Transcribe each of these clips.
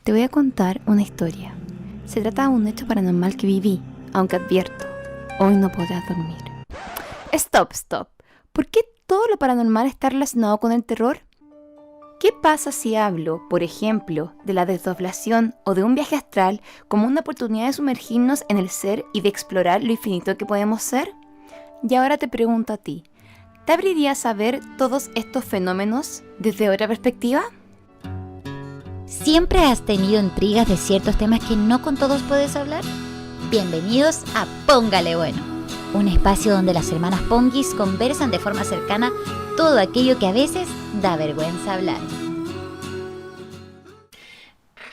Te voy a contar una historia. Se trata de un hecho paranormal que viví, aunque advierto, hoy no podrás dormir. Stop. ¿Por qué todo lo paranormal está relacionado con el terror? ¿Qué pasa si hablo, por ejemplo, de la desdoblación o de un viaje astral como una oportunidad de sumergirnos en el ser y de explorar lo infinito que podemos ser? Y ahora te pregunto a ti, ¿te abriría saber todos estos fenómenos desde otra perspectiva? ¿Siempre has tenido intrigas de ciertos temas que no con todos puedes hablar? Bienvenidos a Póngale Bueno, un espacio donde las hermanas Ponguis conversan de forma cercana todo aquello que a veces da vergüenza hablar.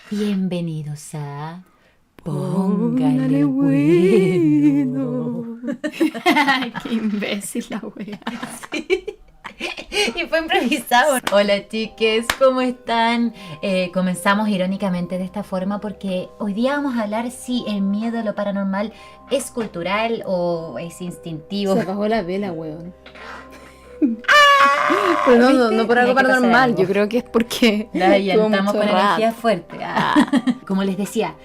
Bienvenidos a Póngale Bueno. Qué imbécil la wea. Sí. Y fue improvisado. Hola chiques, ¿cómo están? Comenzamos irónicamente de esta forma porque hoy día vamos a hablar si el miedo a lo paranormal es cultural o es instintivo. Se apagó la vela, weón. Pero no por algo paranormal, yo creo que es porque ya estamos con energía fuerte. Como les decía,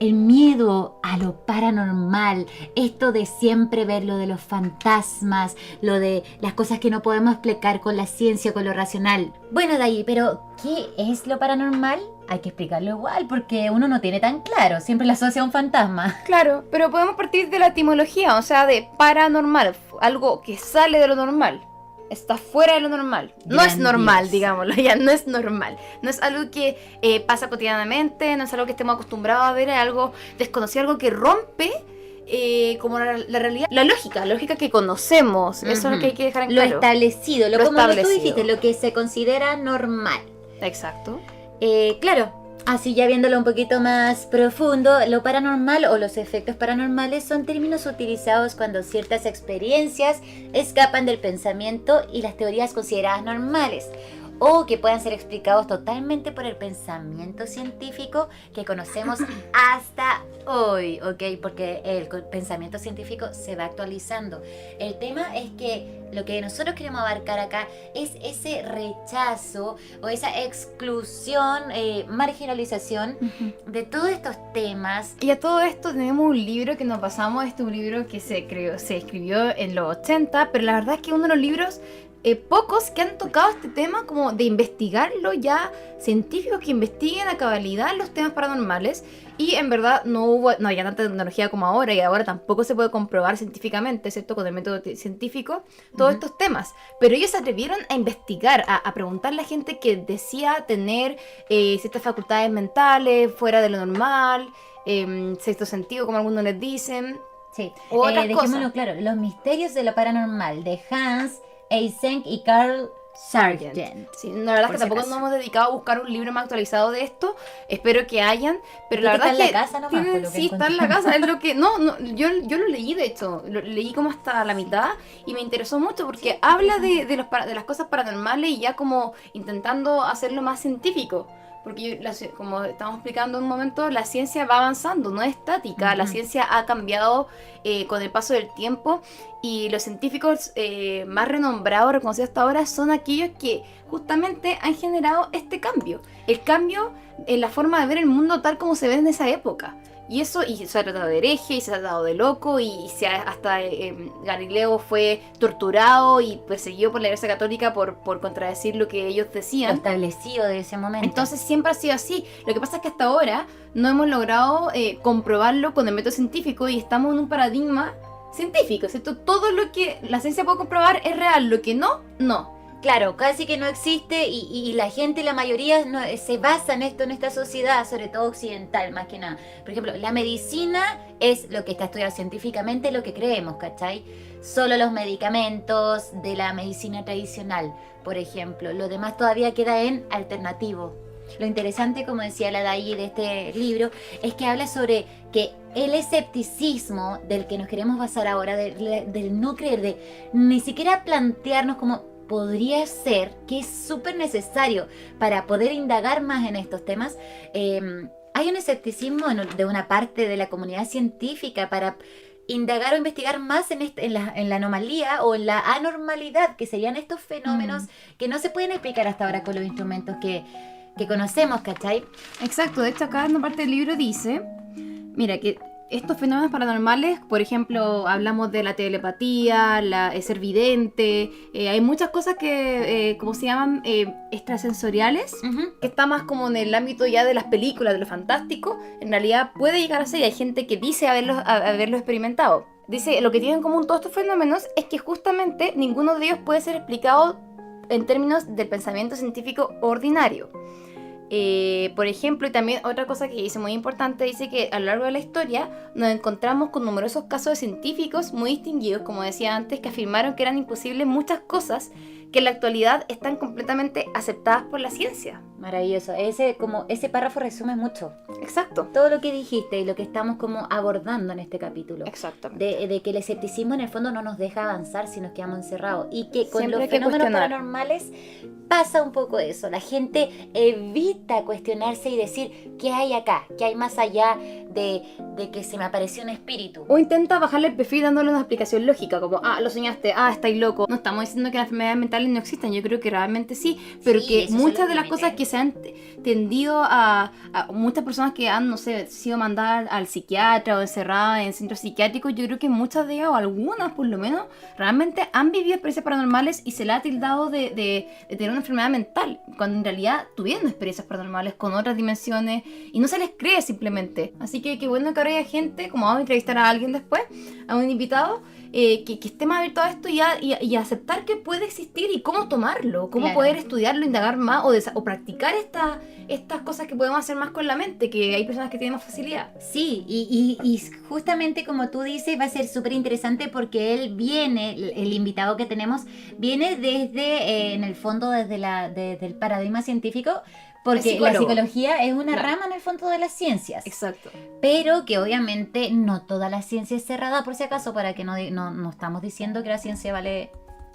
el miedo a lo paranormal, esto de siempre ver lo de los fantasmas, lo de las cosas que no podemos explicar con la ciencia, con lo racional. Bueno, de ahí, pero ¿qué es lo paranormal? Hay que explicarlo igual, porque uno no tiene tan claro, siempre la asocia a un fantasma. Claro, pero podemos partir de la etimología, o sea, de paranormal, algo que sale de lo normal. Está fuera de lo normal. No es normal, digámoslo, ya no es normal. No es algo que pasa cotidianamente, no es algo que estemos acostumbrados a ver, es algo desconocido, algo que rompe como la realidad, la lógica que conocemos. Eso es lo que hay que dejar en claro. Lo establecido, como tú dijiste, lo que se considera normal. Exacto. Claro. Así ya viéndolo un poquito más profundo, lo paranormal o los efectos paranormales son términos utilizados cuando ciertas experiencias escapan del pensamiento y las teorías consideradas normales, o que puedan ser explicados totalmente por el pensamiento científico que conocemos hasta hoy, ¿ok? Porque el pensamiento científico se va actualizando. El tema es que lo que nosotros queremos abarcar acá es ese rechazo o esa exclusión, marginalización de todos estos temas. Y a todo esto tenemos un libro que nos pasamos, un libro que se escribió en los 80, pero la verdad es que uno de los libros pocos que han tocado este tema, como de investigarlo ya, científicos que investiguen a cabalidad los temas paranormales, y en verdad no había tanta tecnología como ahora, y ahora tampoco se puede comprobar científicamente, ¿cierto?, con el método científico, todos estos temas, pero ellos se atrevieron a investigar, a preguntarle a gente que decía tener ciertas facultades mentales fuera de lo normal, sexto sentido, como algunos les dicen. Sí, dejémoslo claro, Los misterios de lo paranormal, de Hans Eysenck y Carl Sargent. Sí, la verdad es que tampoco nos hemos dedicado a buscar un libro más actualizado de esto. Espero que hayan, pero la verdad es que está en la casa nomás, sí, está en la casa. Es lo que yo lo leí, de hecho, lo leí como hasta la mitad y me interesó mucho porque habla de las cosas paranormales y ya como intentando hacerlo más científico. Porque como estamos explicando en un momento, la ciencia va avanzando, no es estática. La ciencia ha cambiado con el paso del tiempo y los científicos más renombrados, reconocidos hasta ahora, son aquellos que justamente han generado este cambio. El cambio en la forma de ver el mundo tal como se ve en esa época. Y eso, y se ha tratado de hereje, y se ha tratado de loco, y hasta Galileo fue torturado y perseguido por la Iglesia Católica por contradecir lo que ellos decían. Lo establecido de ese momento. Entonces siempre ha sido así. Lo que pasa es que hasta ahora no hemos logrado comprobarlo con el método científico y estamos en un paradigma científico, ¿cierto? Todo lo que la ciencia puede comprobar es real, lo que no. Claro, casi que no existe y la gente, la mayoría se basa en esto, en esta sociedad, sobre todo occidental, más que nada. Por ejemplo, la medicina es lo que está estudiado científicamente, lo que creemos, ¿cachai? Solo los medicamentos de la medicina tradicional, por ejemplo. Lo demás todavía queda en alternativo. Lo interesante, como decía la Dayi de este libro, es que habla sobre que el escepticismo del que nos queremos basar ahora, del no creer, de ni siquiera plantearnos como podría ser, que es súper necesario para poder indagar más en estos temas. Hay un escepticismo de una parte de la comunidad científica para indagar o investigar más en la anomalía o en la anormalidad, que serían estos fenómenos que no se pueden explicar hasta ahora con los instrumentos que conocemos, ¿cachai? Exacto, de hecho acá en una parte del libro dice, mira, que estos fenómenos paranormales, por ejemplo, hablamos de la telepatía, ser vidente, hay muchas cosas que, ¿cómo se llaman? Extrasensoriales, que está más como en el ámbito ya de las películas, de lo fantástico, en realidad puede llegar a ser, y hay gente que dice haberlo experimentado. Dice, lo que tienen en común todos estos fenómenos es que justamente ninguno de ellos puede ser explicado en términos del pensamiento científico ordinario. Por ejemplo, y también otra cosa que dice muy importante, dice que a lo largo de la historia nos encontramos con numerosos casos de científicos muy distinguidos, como decía antes, que afirmaron que eran imposibles muchas cosas que en la actualidad están completamente aceptadas por la ciencia. Maravilloso. Ese párrafo resume mucho. Exacto. Todo lo que dijiste y lo que estamos como abordando en este capítulo. Exactamente. De que el escepticismo en el fondo no nos deja avanzar si nos quedamos encerrados. Y que con Siempre los hay que fenómenos cuestionar. paranormales pasa un poco eso. La gente evita cuestionarse y decir qué hay acá, qué hay más allá de que se me apareció un espíritu. O intenta bajarle el perfil dándole una explicación lógica, como, lo soñaste, estáis loco. No estamos diciendo que las enfermedades mentales no existan, yo creo que realmente sí, pero Sí, que esos son muchas los de las límites. cosas que se han tendido a muchas personas que han, no sé, sido mandadas al psiquiatra o encerradas en centros psiquiátricos, yo creo que muchas de ellas, o algunas por lo menos, realmente han vivido experiencias paranormales y se le ha tildado de tener una enfermedad mental, cuando en realidad tuvieron experiencias paranormales con otras dimensiones y no se les cree simplemente. Así que qué bueno que ahora haya gente, como vamos a entrevistar a alguien después, a un invitado, que esté más abierto a esto y aceptar que puede existir y cómo tomarlo, cómo Claro. poder estudiarlo, indagar más o practicar estas cosas que podemos hacer más con la mente, que hay personas que tienen más facilidad. Sí, y justamente como tú dices, va a ser súper interesante porque él viene, el invitado que tenemos, viene desde, en el fondo, desde el paradigma científico, porque Es la psicólogo. psicología es una Claro. rama en el fondo de las ciencias. Exacto. Pero que obviamente no toda la ciencia es cerrada, por si acaso, para que no estamos diciendo que la ciencia vale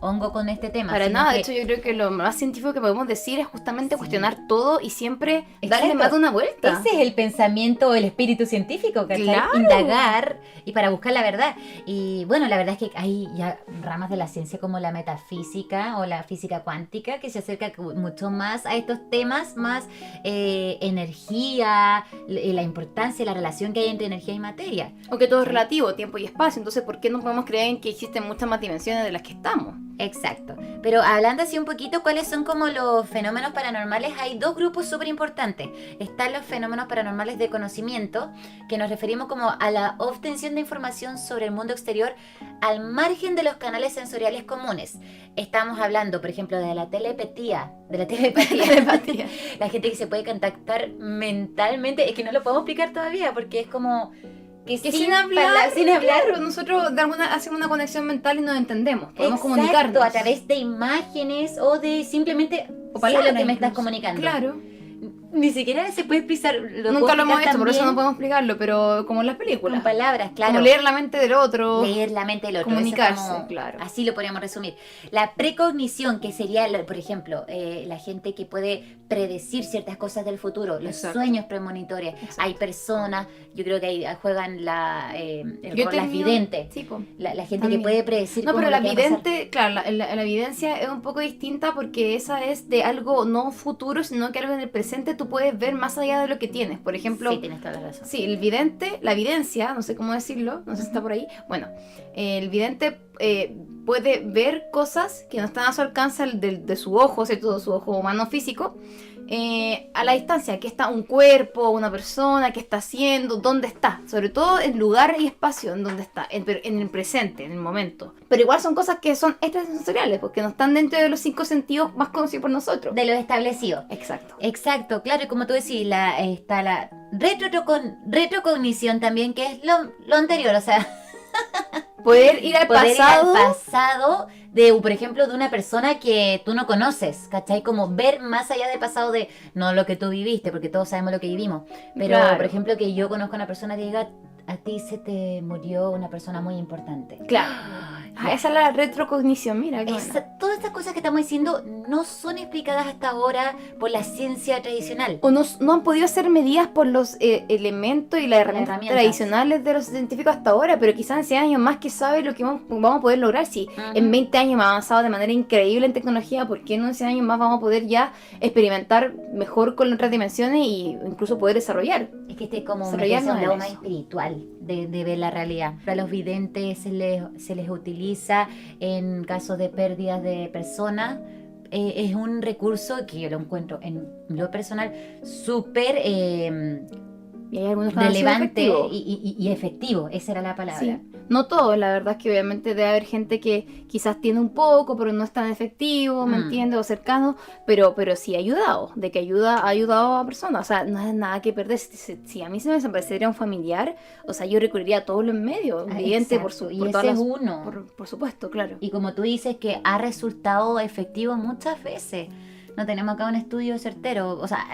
hongo con este tema. Para sino nada, de que- hecho yo creo que lo más científico que podemos decir es justamente Sí. cuestionar todo y siempre darle Exacto. más de una vuelta. Ese es el pensamiento, el espíritu científico, ¿cachai? Claro. Indagar y para buscar la verdad. Y bueno, la verdad es que hay ya ramas de la ciencia como la metafísica o la física cuántica que se acerca mucho más a estos temas, más energía, la importancia, la relación que hay entre energía y materia. O que todo es relativo, tiempo y espacio, entonces ¿por qué no podemos creer en que existen muchas más dimensiones de las que estamos? Exacto. Pero hablando así un poquito, ¿cuáles son como los fenómenos paranormales? Hay dos grupos súper importantes. Están los fenómenos paranormales de conocimiento, que nos referimos como a la obtención de información sobre el mundo exterior al margen de los canales sensoriales comunes. Estamos hablando, por ejemplo, de la telepatía. Telepatía. La gente que se puede contactar mentalmente. Es que no lo podemos explicar todavía porque es como... Que sin hablar, sin hablar. claro, nosotros hacemos una conexión mental y nos entendemos, podemos Exacto, comunicarnos. a través de imágenes o de simplemente O sé palabras lo que me estás incluso. comunicando. Claro. Ni siquiera se puede expresar. Nunca lo hemos hecho, por eso no podemos explicarlo, pero como en las películas. con palabras, claro. Como leer la mente del otro. Leer la mente del otro. Comunicarse, eso como- claro. Así lo podríamos resumir. La precognición, que sería, por ejemplo, la gente que puede predecir ciertas cosas del futuro, los Exacto. sueños premonitores. Exacto. Hay personas, yo creo que ahí juegan el Yo he rol las tenido- videntes. Sí, po. La gente También. que puede predecir No, cómo pero lo la que va a pasar. vidente, claro, la evidencia es un poco distinta porque esa es de algo no futuro, sino que algo en el presente tú puedes ver más allá de lo que tienes. Por ejemplo, Sí, tienes toda la razón. sí, el vidente, la evidencia, no sé cómo decirlo, no sé si está por ahí. Bueno, el vidente puede ver cosas que no están a su alcance de su ojo, ¿cierto? De su ojo humano físico, a la distancia, que está un cuerpo, una persona, qué está haciendo, dónde está, sobre todo en lugar y espacio en donde está, en el presente, en el momento. Pero igual son cosas que son extrasensoriales, porque no están dentro de los 5 sentidos más conocidos por nosotros. De lo establecido. Exacto. Exacto, claro, y como tú decís, está la retrocognición también, que es lo anterior, o sea, Poder ir al poder pasado. ir al pasado de, por ejemplo, de una persona que tú no conoces, ¿cachai? Como ver más allá del pasado de, no lo que tú viviste, porque todos sabemos lo que vivimos, pero, Claro. por ejemplo, que yo conozco a una persona que diga, a ti se te murió una persona muy importante. Claro. Esa es la retrocognición, mira, qué buena. Todas estas cosas que estamos diciendo no son explicadas hasta ahora por la ciencia tradicional. O no han podido ser medidas por los elementos y las herramientas tradicionales de los científicos hasta ahora, pero quizás en 100 años más, que sabe lo que vamos a poder lograr. Si en 20 años hemos avanzado de manera increíble en tecnología, ¿por qué no en 100 años más vamos a poder ya experimentar mejor con otras dimensiones e incluso poder desarrollar? Es que este es como un lado más espiritual de ver la realidad. Para los videntes se les utiliza en casos de pérdidas de personas. Es un recurso que yo lo encuentro en lo personal súper relevante y efectivo. Esa era la palabra. Sí. No todo, la verdad es que obviamente debe haber gente que quizás tiene un poco, pero no es tan efectivo, ¿me entiendes? O cercano, pero sí ha ayudado, ha ayudado a personas. O sea, no es nada que perder. Si a mí se me desapareciera un familiar, o sea, yo recurriría a todos los medios, evidente, por supuesto, claro. Y como tú dices, que ha resultado efectivo muchas veces. No tenemos acá un estudio certero, o sea,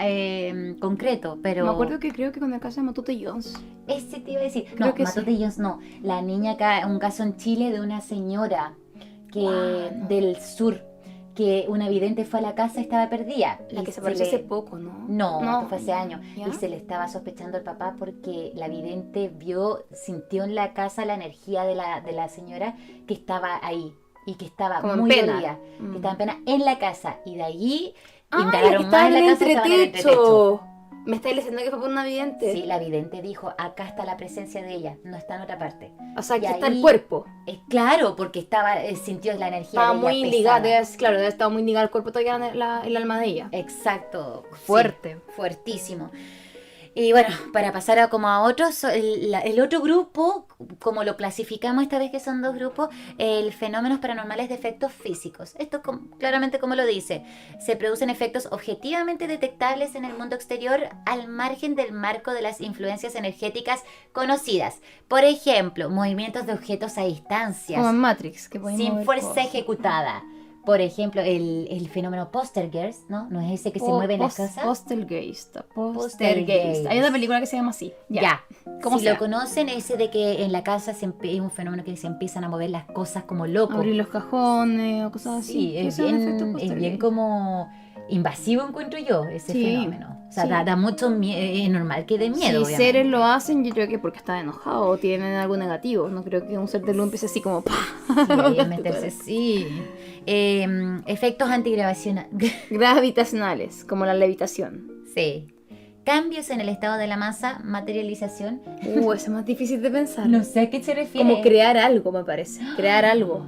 concreto, pero... Me acuerdo que creo que con el caso de Matute Jones. Ese te iba a decir. No, Matute Jones no. La niña acá, un caso en Chile de una señora del sur, que una vidente fue a la casa y estaba perdida. La que se apareció hace poco, ¿no? No, fue hace años. ¿Ya? Y se le estaba sospechando al papá porque la vidente sintió en la casa la energía de la señora que estaba ahí. Y que estaba como muy dolida, que estaba en pena en la casa. Y de allí indagaron más en la casa, estaban en el entretecho. ¿Me estáis diciendo que fue por una vidente? Sí, la vidente dijo, acá está la presencia de ella, no está en otra parte. O sea, aquí está el cuerpo. Claro, porque sintió la energía estaba de ella muy ligada, debe estar muy ligada al cuerpo todavía el alma de ella. Exacto. Fuerte. Sí, fuertísimo. Y bueno, para pasar a otros, el otro grupo, como lo clasificamos esta vez que son dos grupos, el fenómenos paranormales de efectos físicos. Esto claramente como lo dice, se producen efectos objetivamente detectables en el mundo exterior al margen del marco de las influencias energéticas conocidas. Por ejemplo, movimientos de objetos a distancias. Como en Matrix, sin fuerza ejecutada. Por ejemplo, el fenómeno Poltergeist, ¿no? ¿No es ese que se mueve en las casas? Poltergeist. Hay una película que se llama así. Ya. Si lo conocen, ese de que en la casa es un fenómeno que se empiezan a mover las cosas como locos. Abrir los cajones o cosas así. Sí, es bien como invasivo, encuentro yo, ese fenómeno. O sea, da mucho miedo, es normal que dé miedo. Si seres lo hacen, yo creo que porque están enojados o tienen algo negativo. No creo que un ser de luz empiece así como ¡pah! Sí, meterse, sí. Efectos gravitacionales, como la levitación. Sí. Cambios en el estado de la masa, materialización. Eso es más difícil de pensar. No sé a qué se refiere. Como crear algo, me parece. Crear algo.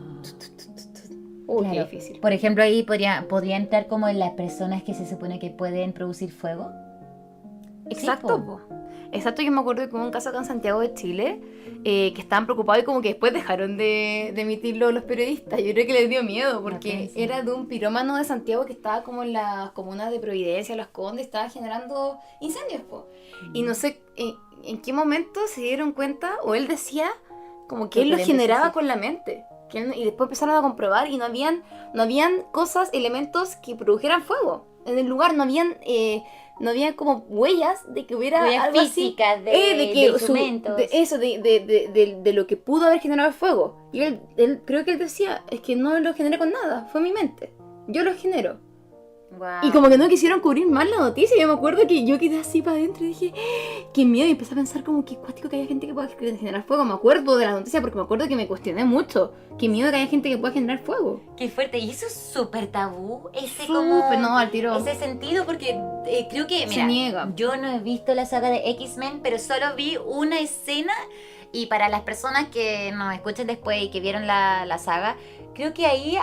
Claro. Qué difícil. Por ejemplo, ahí podría entrar como en las personas que se supone que pueden producir fuego. Exacto. Sí, exacto, yo me acuerdo que hubo un caso acá en Santiago de Chile que estaban preocupados y como que después dejaron de emitirlo los periodistas. Yo creo que les dio miedo porque era de un pirómano de Santiago que estaba como en las comunas de Providencia, Las Condes, estaba generando incendios. Y no sé en qué momento se dieron cuenta, o él decía como que él lo generaba con la mente. Y después empezaron a comprobar y no habían cosas, elementos que produjeran fuego. En el lugar no habían como huellas de que hubiera algo físicas así, de instrumentos. De lo que pudo haber generado el fuego. Y él creo que él decía, es que no lo generé con nada, fue mi mente. Yo lo genero. Wow. Y como que no quisieron cubrir más la noticia. Yo me acuerdo que yo quedé así para adentro y dije, qué miedo. Y empecé a pensar como que cuático que haya gente que pueda generar fuego. Me acuerdo de la noticia porque me acuerdo que me cuestioné mucho. Qué miedo que haya gente que pueda generar fuego. Qué fuerte. Y eso es súper tabú. Al tiro. Ese sentido, porque creo que, mira, se niega. Yo no he visto la saga de X-Men, pero solo vi una escena. Y para las personas que nos escuchen después y que vieron la saga, creo que ahí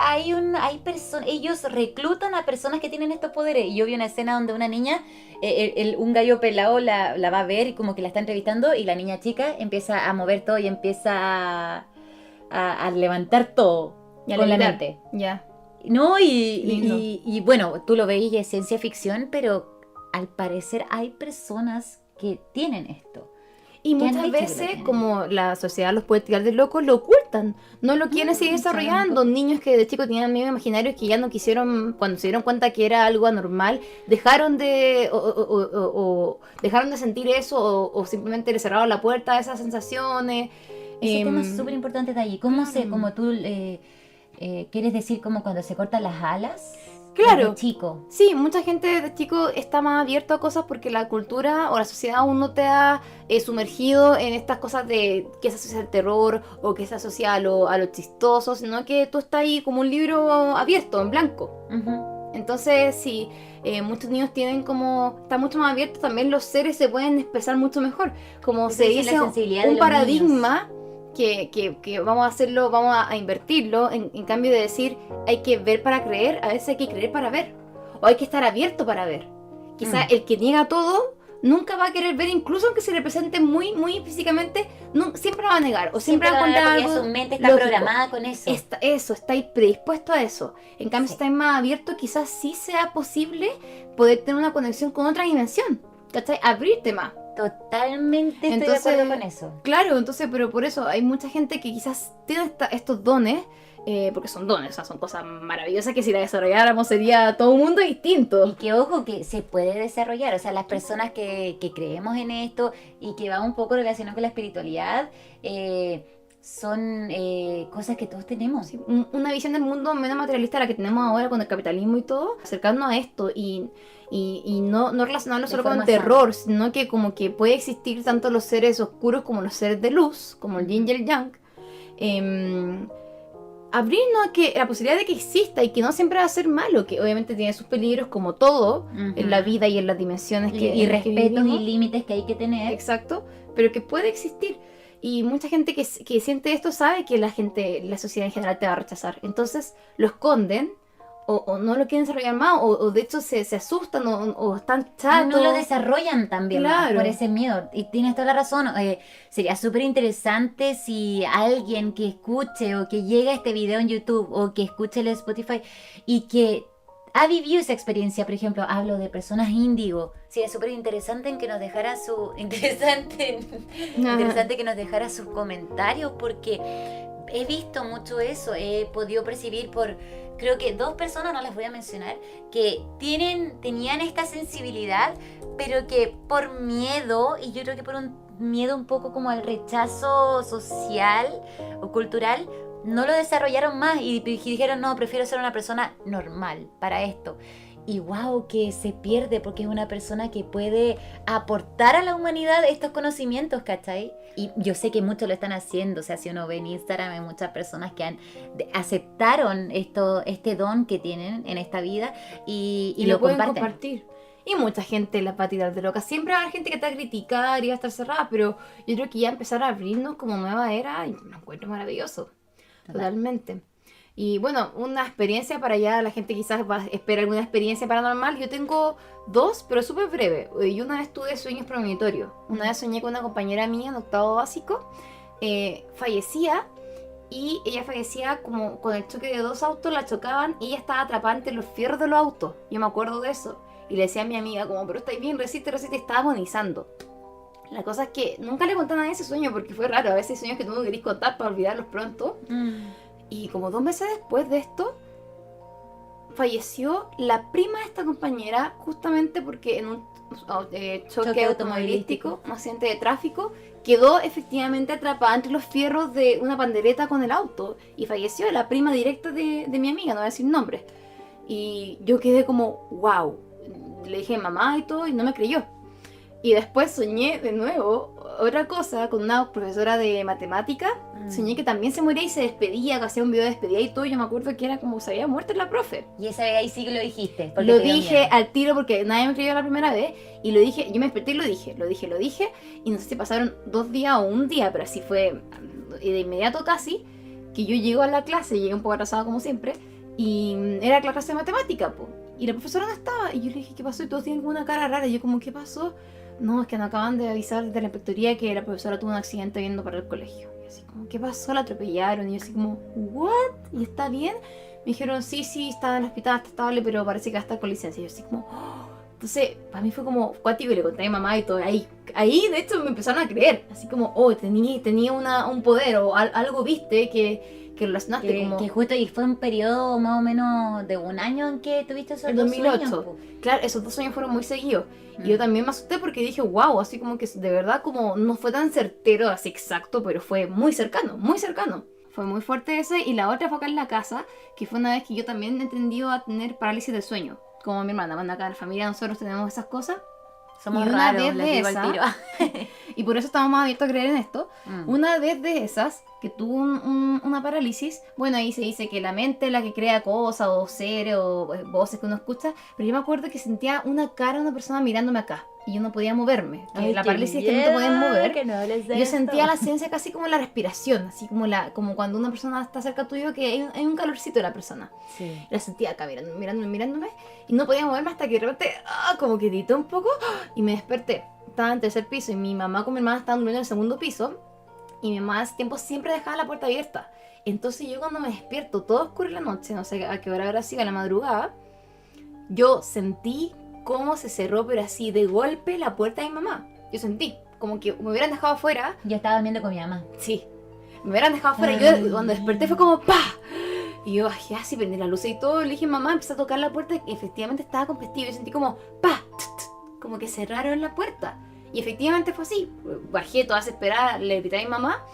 ellos reclutan a personas que tienen estos poderes. Y yo vi una escena donde una niña, un gallo pelado la va a ver y como que la está entrevistando, y la niña chica empieza a mover todo y empieza a levantar todo con la mente. Ya. No, y bueno, tú lo veis y es ciencia ficción, pero al parecer hay personas que tienen esto. Y muchas veces, como la sociedad los puede tirar de locos, lo ocultan. No lo quieren seguir desarrollando. Niños que de chicos tenían miedo imaginarios que ya no quisieron, cuando se dieron cuenta que era algo anormal, dejaron de sentir eso o simplemente le cerraron la puerta a esas sensaciones. Ese tema es Em, súper importante de allí. ¿Cómo claro. como tú quieres decir como cuando se cortan las alas? Desde Claro, chico. sí, mucha gente de chico está más abierto a cosas porque la cultura o la sociedad aún no te ha sumergido en estas cosas de que se asocia al terror o que se asocia a lo chistoso, sino que tú estás ahí como un libro abierto, en blanco. Ujú. Entonces, sí, muchos niños tienen como, está mucho más abierto, también los seres se pueden expresar mucho mejor. Como Eso se dice la dice, sensibilidad de un los niños. paradigma que vamos a hacerlo, vamos a invertirlo, en cambio de decir hay que ver para creer, a veces hay que creer para ver, o hay que estar abierto para ver. Quizá Mm. el que niega todo nunca va a querer ver, incluso aunque se represente muy, muy físicamente, siempre lo va a negar, o siempre Siempre va a lo van a encontrar porque ya algo su mente está lógico. programada con eso. Eso, estáis predispuesto a eso. En cambio, si Sí. estáis más abierto, quizás sí sea posible poder tener una conexión con otra dimensión. ¿Cachai? Abrirte más. Totalmente estoy de Entonces, acuerdo con eso. claro, entonces, pero por eso hay mucha gente que quizás tiene estos dones, porque son dones, o sea, son cosas maravillosas que si las desarrolláramos sería todo un mundo Y distinto. que ojo que se puede desarrollar, o sea, las personas que creemos en esto y que va un poco relacionado con la espiritualidad, son cosas que todos tenemos. Sí, una visión del mundo menos materialista a la que tenemos ahora con el capitalismo y todo, acercarnos a esto y no relacionarlo De solo con el forma sana. terror, sino que como que puede existir tanto los seres oscuros como los seres de luz, como el yin y el yang. em, Abrirnos a que la posibilidad de que exista y que no siempre va a ser malo, que obviamente tiene sus peligros como todo en la Ujú. vida y en las dimensiones Y en las que respetos y vivimos. límites que hay que tener. Exacto, pero que puede existir. Y mucha gente que siente esto sabe que la sociedad en general te va a rechazar. Entonces lo esconden o no lo quieren desarrollar más o de hecho se asustan o están No lo chatos. desarrollan también más Claro. por ese miedo. Y tienes toda la razón. Sería súper interesante si alguien que escuche o que llegue a este video en YouTube o que escuche el Spotify y que ha vivido esa experiencia, por ejemplo, hablo de personas índigo. Sería súper interesante en que nos dejara su... Interesante que nos dejara sus comentarios porque he visto mucho eso. He podido percibir por... Creo que 2 personas, no las voy a mencionar, que tenían esta sensibilidad, pero que por miedo, y yo creo que por un miedo un poco como al rechazo social o cultural, no lo desarrollaron más y dijeron, no, prefiero ser una persona normal para esto. Y wow, que se pierde porque es una persona que puede aportar a la humanidad estos conocimientos, ¿cachai? Y yo sé que muchos lo están haciendo, o sea, si uno ve en Instagram hay muchas personas que aceptaron este don que tienen en esta vida y lo pueden comparten. compartir. Y mucha gente la va a tirar de loca. Siempre va a haber gente que te va a criticar y va a estar cerrada, pero yo creo que ya empezar a abrirnos como nueva era, y lo encuentro maravilloso. Totalmente. Y bueno, una experiencia para allá, la gente quizás espera alguna experiencia paranormal. Yo tengo 2, pero súper breve. Y una vez tuve sueños premonitorios. Una vez soñé con una compañera mía en octavo básico. Fallecía y ella fallecía como con el choque de 2 autos, la chocaban y ella estaba atrapada entre los fierros de los autos. Yo me acuerdo de eso. Y le decía a mi amiga como, pero estáis bien, resiste, resiste, estaba agonizando. La cosa es que nunca le conté nada de ese sueño porque fue raro. A veces hay sueños que tú no querés contar para olvidarlos pronto. Y como 2 meses después de esto, falleció la prima de esta compañera justamente porque en un choque automovilístico, un accidente de tráfico, quedó efectivamente atrapada entre los fierros de una pandereta con el auto y falleció la prima directa de mi amiga, no voy a decir nombres. Y yo quedé como, wow. Le dije a mamá y todo y no me creyó. Y después soñé de nuevo otra cosa con una profesora de matemática. Soñé que también se moría y se despedía, que hacía un video de despedida y todo. Yo me acuerdo que era como se había muerto la profe. Y esa vez ahí sí que lo dijiste. Lo dije al tiro porque nadie me creyó la primera vez. Y lo dije, yo me desperté y lo dije. Y no sé si pasaron 2 días o un día, pero así fue de inmediato casi. Que yo llego a la clase, llegué un poco atrasada como siempre. Y era la clase de matemática, po. Y la profesora no estaba. Y yo le dije, ¿qué pasó? Y todos tienen como una cara rara. Y yo como, ¿qué pasó? No, es que nos acaban de avisar desde la inspectoría que la profesora tuvo un accidente yendo para el colegio. Y así como, ¿qué pasó? La atropellaron. Y yo así como, ¿what? ¿Y está bien? Me dijeron, sí, está en el hospital, está estable, pero parece que va a estar con licencia. Y yo así como, oh. Entonces, para mí fue como cuático y le conté a mi mamá y todo. Ahí de hecho me empezaron a creer. Así como, oh, tenía un poder o algo viste que que lo relacionaste como... Que justo y fue un periodo más o menos de un año en que tuviste esos El 2 2008. sueños, po. Claro, esos 2 sueños fueron muy seguidos. Y yo también me asusté porque dije, wow, así como que de verdad como no fue tan certero, así exacto, pero fue muy cercano, muy cercano. Fue muy fuerte ese. Y la otra fue acá en la casa, que fue una vez que yo también he tendido a tener parálisis del sueño. Como mi hermana, bueno, acá en la familia nosotros tenemos esas cosas. Somos Y una raros, vez les de digo al esa- tiro. Y por eso estamos más abiertos a creer en esto. Mm. Una vez de esas, que tuvo una parálisis, bueno, ahí se dice que la mente es la que crea cosas, o seres, o voces que uno escucha, pero yo me acuerdo que sentía una cara de una persona mirándome acá, y yo no podía moverme. Que Ay, la qué parálisis es que no te puedes miedo, mover. que no hables de Y yo esto. sentía la ciencia casi como la respiración, así como cuando una persona está cerca tuyo, que hay un calorcito de la persona. Sí. La sentía acá mirándome, y no podía moverme hasta que de repente, como que grité un poco, y me desperté. Estaba en el tercer piso y mi mamá con mi hermana estaban durmiendo en el segundo piso, y mi mamá hace tiempo siempre dejaba la puerta abierta. Entonces yo cuando me despierto, todo oscuro en la noche, no sé a qué hora habrá sido, a la madrugada, yo sentí cómo se cerró, pero así de golpe, la puerta de mi mamá. Yo sentí, como que me hubieran dejado afuera. Yo estaba durmiendo con mi mamá. Sí, me hubieran dejado afuera. Y yo cuando desperté fue como ¡pa! Y yo, ay, así prendí la luz y todo. Le dije, mamá, empecé a tocar la puerta y efectivamente estaba con pestillo. Y sentí como ¡pa! Como que cerraron la puerta. Y efectivamente fue así. Bajé toda desesperada, le grité a mi mamá.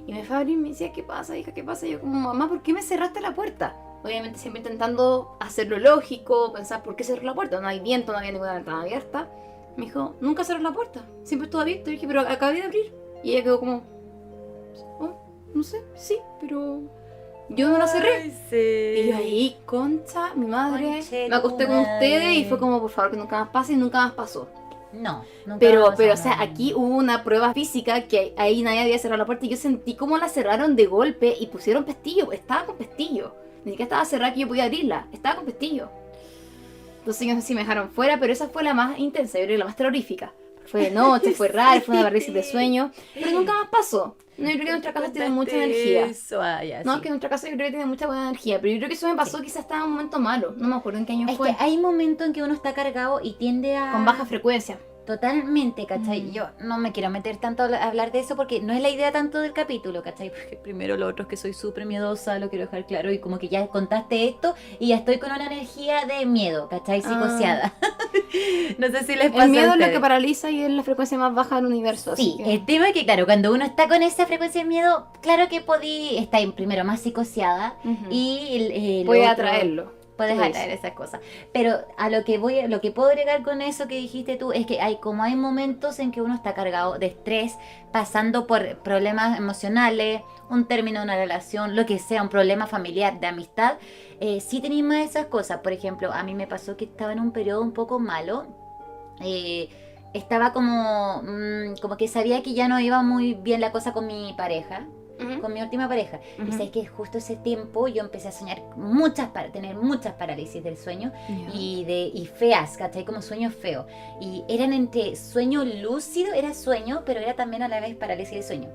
Y me fue a abrir y me decía, ¿qué pasa, hija? ¿Qué pasa? Y yo como, mamá, ¿por qué me cerraste la puerta? Obviamente siempre intentando hacerlo lógico, pensar, ¿por qué cerró la puerta? No hay viento, no había ninguna ventana abierta. Me dijo, nunca cerró la puerta, siempre estuvo abierta. Y dije, pero acabé de abrir. Y ella quedó como, oh, no sé, sí, pero yo no la cerré. Ay, sí. Y yo ahí, concha, mi madre, Conche me acosté tu con madre. ustedes y fue como, por favor, que nunca más pase, y nunca más pasó. No, nunca Pero, me o pasó, sea, no. aquí hubo una prueba física que ahí nadie había cerrado la puerta y yo sentí cómo la cerraron de golpe y pusieron pestillo. Estaba con pestillo. Ni siquiera estaba cerrada que yo podía abrirla. Estaba con pestillo. Entonces yo no sé si me dejaron fuera, pero esa fue la más intensa, yo creo que la más terrorífica. Fue de noche, fue raro, fue una parálisis de sueño. Pero nunca más pasó. No, yo creo que nuestra casa tiene mucha energía. Eso, ya, No, sí. es que nuestra casa yo creo que tiene mucha buena energía. Pero yo creo que eso me pasó quizás estaba en un momento malo. No me acuerdo en qué año Es fue. que hay momentos en que uno está cargado y tiende a... Con baja frecuencia. Totalmente, ¿cachai? Mm. Yo no me quiero meter tanto a hablar de eso porque no es la idea tanto del capítulo, ¿cachai? Porque primero lo otro es que soy súper miedosa, lo quiero dejar claro, y como que ya contaste esto y ya estoy con una energía de miedo, ¿cachai? Psicoseada. No sé si les pasa El miedo a es lo que ustedes. paraliza y es la frecuencia más baja del universo. Sí, así que- el tema es que, claro, cuando uno está con esa frecuencia de miedo, claro que podí estar primero más psicoseada Ujú. y lo Puede otro- atraerlo. Puedes Tú atraer dices. esas cosas. Pero a lo que voy, lo que puedo agregar con eso que dijiste tú es que hay momentos en que uno está cargado de estrés, pasando por problemas emocionales, un término de una relación, lo que sea, un problema familiar, de amistad. Sí tenéis más esas cosas. Por ejemplo, a mí me pasó que estaba en un periodo un poco malo. Estaba como que sabía que ya no iba muy bien la cosa con mi pareja. Ujú. Con mi última pareja. Ujú. Y sabes que justo ese tiempo yo empecé a soñar tener muchas parálisis del sueño Ya. y feas, ¿cachai? Como sueños feos. Y eran entre sueño lúcido, era sueño, pero era también a la vez parálisis del sueño.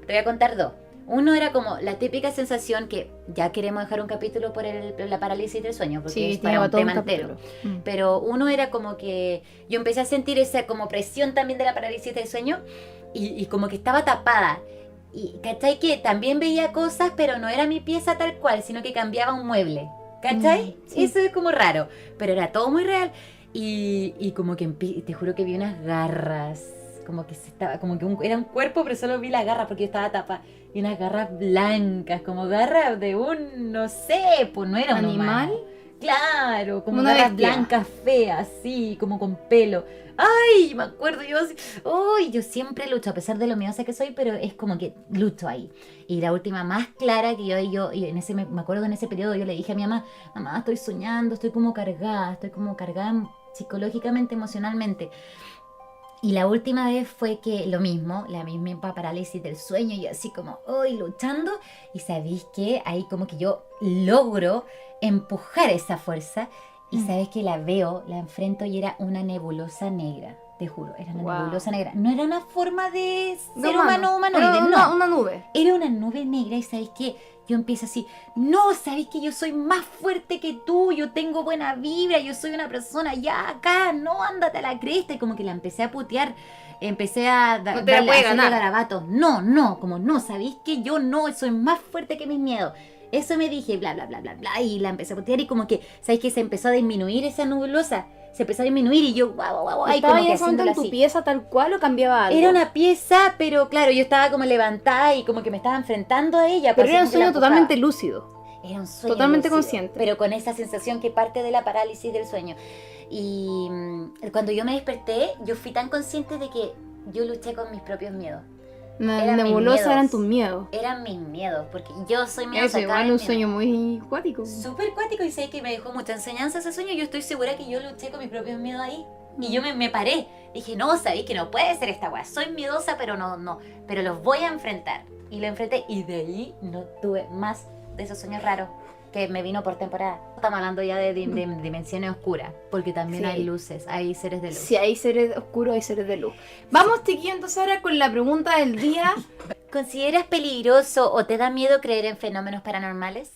Te voy a contar dos. Uno era como la típica sensación que ya queremos dejar un capítulo por la parálisis del sueño, porque Sí, es tiene para un todo un tema entero. capítulo. Pero uno era como que yo empecé a sentir esa como presión también de la parálisis del sueño y como que estaba tapada. Y ¿cachai? Que también veía cosas, pero no era mi pieza tal cual, sino que cambiaba un mueble. ¿Cachai? Sí. Eso es como raro, pero era todo muy real. Y como que te juro que vi unas garras. Como que era un cuerpo, pero solo vi la garra porque yo estaba tapada. Y unas garras blancas, como garras de un, no sé, pues no era un ¿Animal? humano. Claro, como Una garras bestia. blancas feas, así, como con pelo. Ay, me acuerdo yo así. Ay, yo siempre lucho, a pesar de lo miedosa que soy, pero es como que lucho ahí. Y la última más clara que yo y en ese me acuerdo que en ese periodo yo le dije a mi mamá, mamá, estoy soñando, estoy como cargada psicológicamente, emocionalmente. Y la última vez fue que lo mismo, la misma parálisis del sueño y así como, hoy luchando. Y sabéis que ahí como que yo logro empujar esa fuerza y sabes que la veo, la enfrento y era una nebulosa negra. Te juro, era una Wow. nebulosa negra. No era una forma de De ser humano humanoide, Era no. una nube. Era una nube negra y ¿sabes qué? Yo empiezo así, no, ¿sabes que yo soy más fuerte que tú? Yo tengo buena vibra, yo soy una persona ya acá, no, ándate a la cresta. Y como que la empecé a putear, empecé a No te la puede hacerle ganar. garabatos. No, como no, ¿sabéis que yo no soy más fuerte que mis miedos? Eso me dije, bla, bla, bla, bla, bla, y la empecé a putear y como que, ¿sabes qué? Se empezó a disminuir esa nebulosa, se empezó a disminuir y yo, guau, guau, guau, y ¿Estaba como en que ese momento en haciéndolo tu así. pieza tal cual o cambiaba algo? Era una pieza, pero claro, yo estaba como levantada y como que me estaba enfrentando a ella. Pero pues, era un así como que la sueño totalmente empujaba. lúcido. Era un sueño Totalmente lúcido, consciente. pero con esa sensación que parte de la parálisis del sueño. Y cuando yo me desperté, yo fui tan consciente de que yo luché con mis propios miedos. Eran mis Nebulosa miedos. eran tus miedos. Eran mis miedos, porque yo soy miedosa. Eso igual un sueño muy cuático. Súper cuático y sé que me dejó mucha enseñanza ese sueño. Yo estoy segura que yo luché con mis propios miedos ahí. Y yo me paré. Dije, no, sabéis que no puede ser esta weá. Soy miedosa, pero no. Pero los voy a enfrentar. Y lo enfrenté. Y de ahí no tuve más de esos sueños raros que me vino por temporada. Estamos hablando ya de dimensiones oscuras. Porque también Sí. hay luces, hay seres de luz. Si hay seres oscuros, hay seres de luz. Vamos, chiquillos, entonces ahora con la pregunta del día. ¿Consideras peligroso o te da miedo creer en fenómenos paranormales?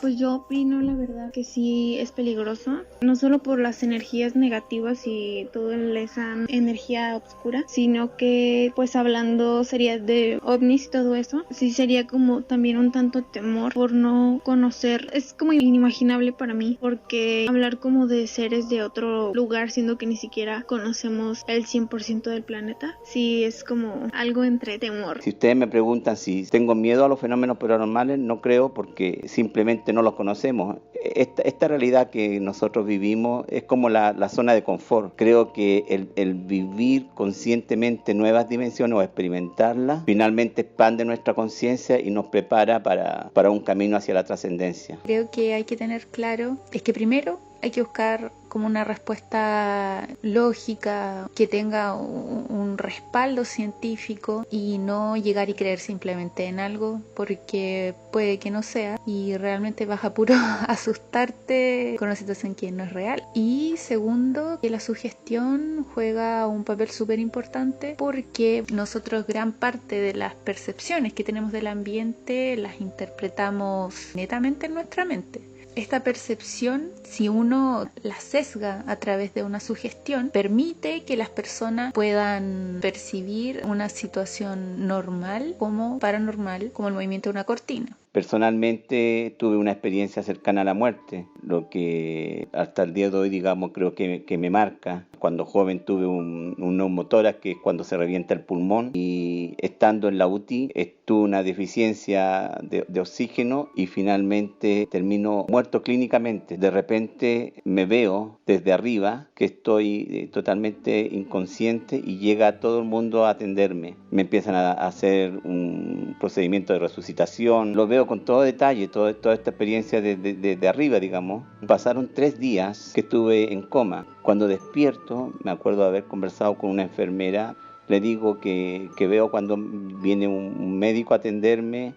Pues yo opino la verdad que sí es peligroso, no solo por las energías negativas y toda esa energía oscura, sino que pues hablando sería de ovnis y todo eso, sí sería como también un tanto temor por no conocer, es como inimaginable para mí, porque hablar como de seres de otro lugar siendo que ni siquiera conocemos el 100% del planeta, sí es como algo entre temor. Si ustedes me preguntan si tengo miedo a los fenómenos paranormales, no creo, porque simplemente no los conocemos. Esta realidad que nosotros vivimos es como la zona de confort. Creo que el vivir conscientemente nuevas dimensiones o experimentarlas finalmente expande nuestra conciencia y nos prepara para un camino hacia la trascendencia. Creo que hay que tener claro, es que primero hay que buscar como una respuesta lógica, que tenga un respaldo científico y no llegar y creer simplemente en algo porque puede que no sea y realmente vas a puro asustarte con una situación que no es real. Y segundo, que la sugestión juega un papel súper importante porque nosotros gran parte de las percepciones que tenemos del ambiente las interpretamos netamente en nuestra mente. Esta percepción, si uno la sesga a través de una sugestión, permite que las personas puedan percibir una situación normal como paranormal, como el movimiento de una cortina. Personalmente tuve una experiencia cercana a la muerte, lo que hasta el día de hoy, digamos, creo que me marca. Cuando joven tuve un neumotórax, que es cuando se revienta el pulmón, y estando en la UTI tuve una deficiencia de oxígeno y finalmente termino muerto clínicamente. De repente me veo desde arriba que estoy totalmente inconsciente y llega todo el mundo a atenderme. Me empiezan a hacer un procedimiento de resucitación. Lo veo con todo detalle, toda esta experiencia de arriba, digamos. Pasaron 3 días que estuve en coma. Cuando despierto, me acuerdo de haber conversado con una enfermera. Le digo que veo cuando viene un médico a atenderme,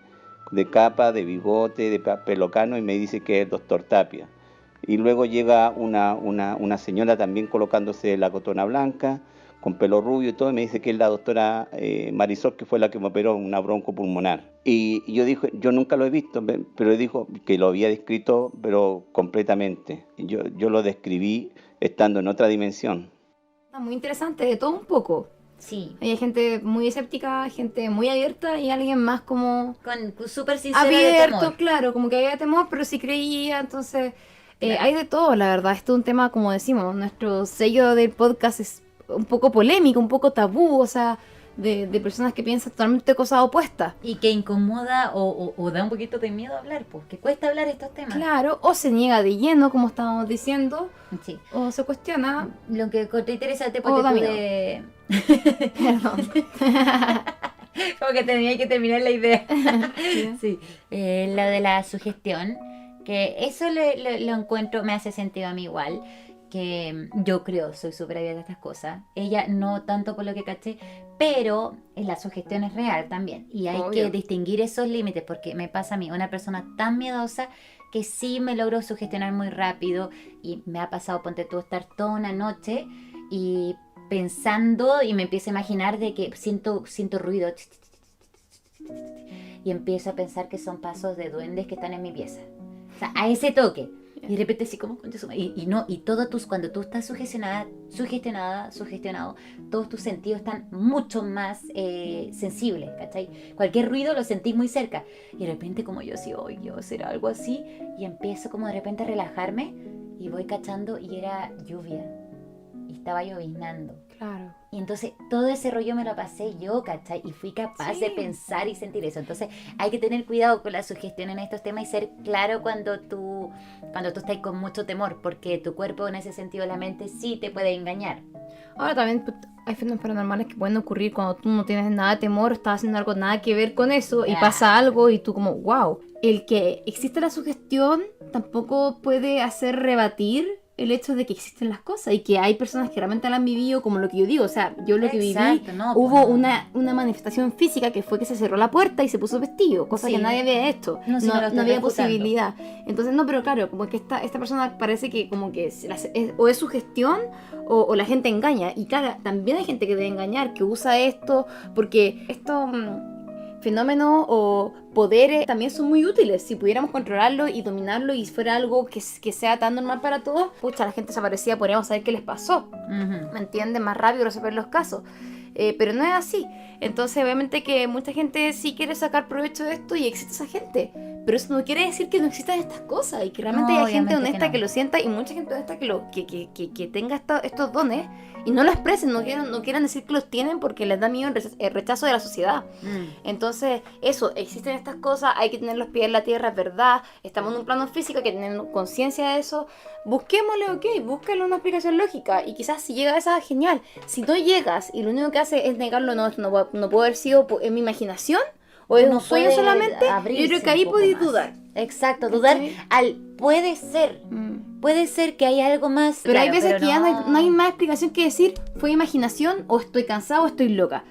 de capa, de bigote, de pelo cano, y me dice que es el doctor Tapia. Y luego llega una señora también colocándose la cotona blanca, con pelo rubio y todo, y me dice que es la doctora Marisol, que fue la que me operó una broncopulmonar. Y yo dije, yo nunca lo he visto, pero le dijo que lo había descrito, pero completamente. Yo lo describí estando en otra dimensión. Muy interesante, de todo un poco. Sí. Hay gente muy escéptica, gente muy abierta y alguien más como Con súper sincero de abierto, temor. claro, como que había temor, pero sí creía, entonces Claro. hay de todo, la verdad. Esto es un tema, como decimos, nuestro sello del podcast es un poco polémico, un poco tabú, o sea, de personas que piensan totalmente cosas opuestas. Y que incomoda o da un poquito de miedo hablar, porque cuesta hablar estos temas. Claro, o se niega de lleno, como estábamos diciendo, Sí. o se cuestiona. Lo que encontré interesante Oh, porque da tú miedo. de... Perdón. Como que tenía que terminar la idea. Sí. Sí. Lo de la sugestión, que eso lo encuentro, me hace sentido a mí igual, que yo creo, soy súper abierta a estas cosas. Ella no tanto por lo que caché, pero la sugestión es real también. Y hay Obvio. que distinguir esos límites, porque me pasa a mí, una persona tan miedosa que sí me logro sugestionar muy rápido y me ha pasado, ponte tú, estar toda una noche y pensando y me empiezo a imaginar de que siento ruido y empiezo a pensar que son pasos de duendes que están en mi pieza. O sea, a ese toque. Y de repente así como, concha su madre. Y no, y cuando tú estás sugestionado, todos tus sentidos están mucho más sensibles, ¿cachai? Cualquier ruido lo sentís muy cerca. Y de repente como yo así, oye, yo será algo así. Y empiezo como de repente a relajarme y voy cachando y era lluvia. Y estaba lloviznando. Claro. Y entonces todo ese rollo me lo pasé yo, ¿cachai? Y fui capaz de pensar y sentir eso. Entonces hay que tener cuidado con la sugestión en estos temas y ser claro cuando tú estás con mucho temor, porque tu cuerpo en ese sentido, la mente sí te puede engañar. Ahora también pues, hay fenómenos paranormales que pueden ocurrir cuando tú no tienes nada de temor, estás haciendo algo nada que ver con eso y pasa algo y tú como, wow. El que existe la sugestión tampoco puede hacer rebatir el hecho de que existen las cosas y que hay personas que realmente la han vivido, como lo que yo digo, o sea, yo lo que viví, hubo una manifestación física que fue que se cerró la puerta y se puso vestido, cosa que nadie había hecho, no había posibilidad. Entonces, no, pero claro, como que esta persona parece que como que o es sugestión o la gente engaña, y claro, también hay gente que debe engañar, que usa esto, porque esto... fenómenos o poderes también son muy útiles. Si pudiéramos controlarlo y dominarlo y fuera algo que sea tan normal para todos, pucha, la gente desaparecida, podríamos saber qué les pasó. ¿Me entienden? Más rápido resolver los casos. Pero no es así. Entonces obviamente que mucha gente sí quiere sacar provecho de esto y existe esa gente, pero eso no quiere decir que no existan estas cosas y que realmente hay gente honesta que lo sienta y mucha gente honesta que tenga estos dones y no lo expresen, no quieran decir que los tienen porque les da miedo el rechazo de la sociedad. Entonces eso, existen estas cosas, hay que tener los pies en la tierra, es verdad, estamos en un plano físico, hay que tener conciencia de eso, busquémosle, búsquenle una explicación lógica y quizás si llega a esa, genial. Si no llegas y lo único que hace es negarlo, no puede haber sido en mi imaginación o es un sueño solamente, yo creo que ahí podéis dudar. Exacto, dudar puede ser que hay algo más. Pero hay veces que ya no hay más explicación que decir fue imaginación o estoy cansado o estoy loca.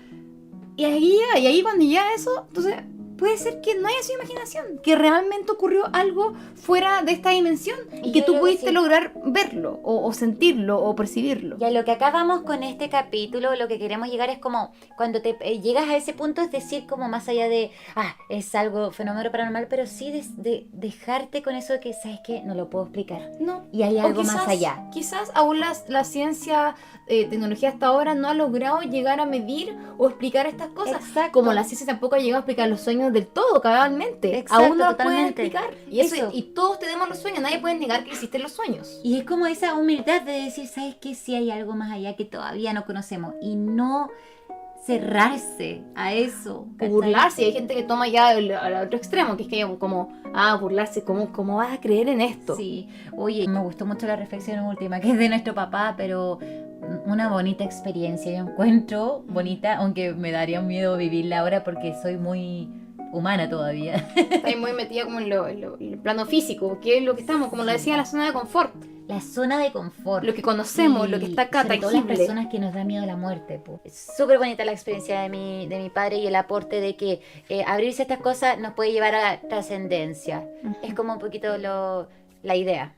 Y ahí cuando llega eso, entonces puede ser que no haya sido imaginación, que realmente ocurrió algo fuera de esta dimensión y que tú pudiste lograr verlo o sentirlo o percibirlo. Y a lo que acá vamos con este capítulo, lo que queremos llegar es como cuando te llegas a ese punto, es decir, como más allá de es algo fenómeno paranormal, pero sí de dejarte con eso de que, ¿sabes qué? No lo puedo explicar. No. Y hay algo más allá. Quizás aún la ciencia, tecnología hasta ahora no ha logrado llegar a medir o explicar estas cosas. Exacto. Como la ciencia tampoco ha llegado a explicar los sueños del todo, cabalmente. Exacto, aún no los pueden totalmente. explicar. Y todos tenemos los sueños, nadie puede negar que existen los sueños. Y es como esa humildad de decir, ¿sabes qué? Sí hay algo más allá que todavía no conocemos. Y no cerrarse a eso. O burlarse. Y hay gente que toma ya al otro extremo, que es que hay como, burlarse, ¿cómo vas a creer en esto? Sí. Oye, me gustó mucho la reflexión última, que es de nuestro papá, pero una bonita experiencia. Yo encuentro bonita, aunque me daría miedo vivirla ahora porque soy muy humana todavía. Estoy muy metida como en el plano físico, que es lo que estamos, como lo decía, la zona de confort. La zona de confort. Lo que conocemos, lo que está acá, sobre todo las personas que nos da miedo la muerte. Es súper bonita la experiencia de mi padre y el aporte de que abrirse a estas cosas nos puede llevar a la trascendencia. Es como un poquito la idea.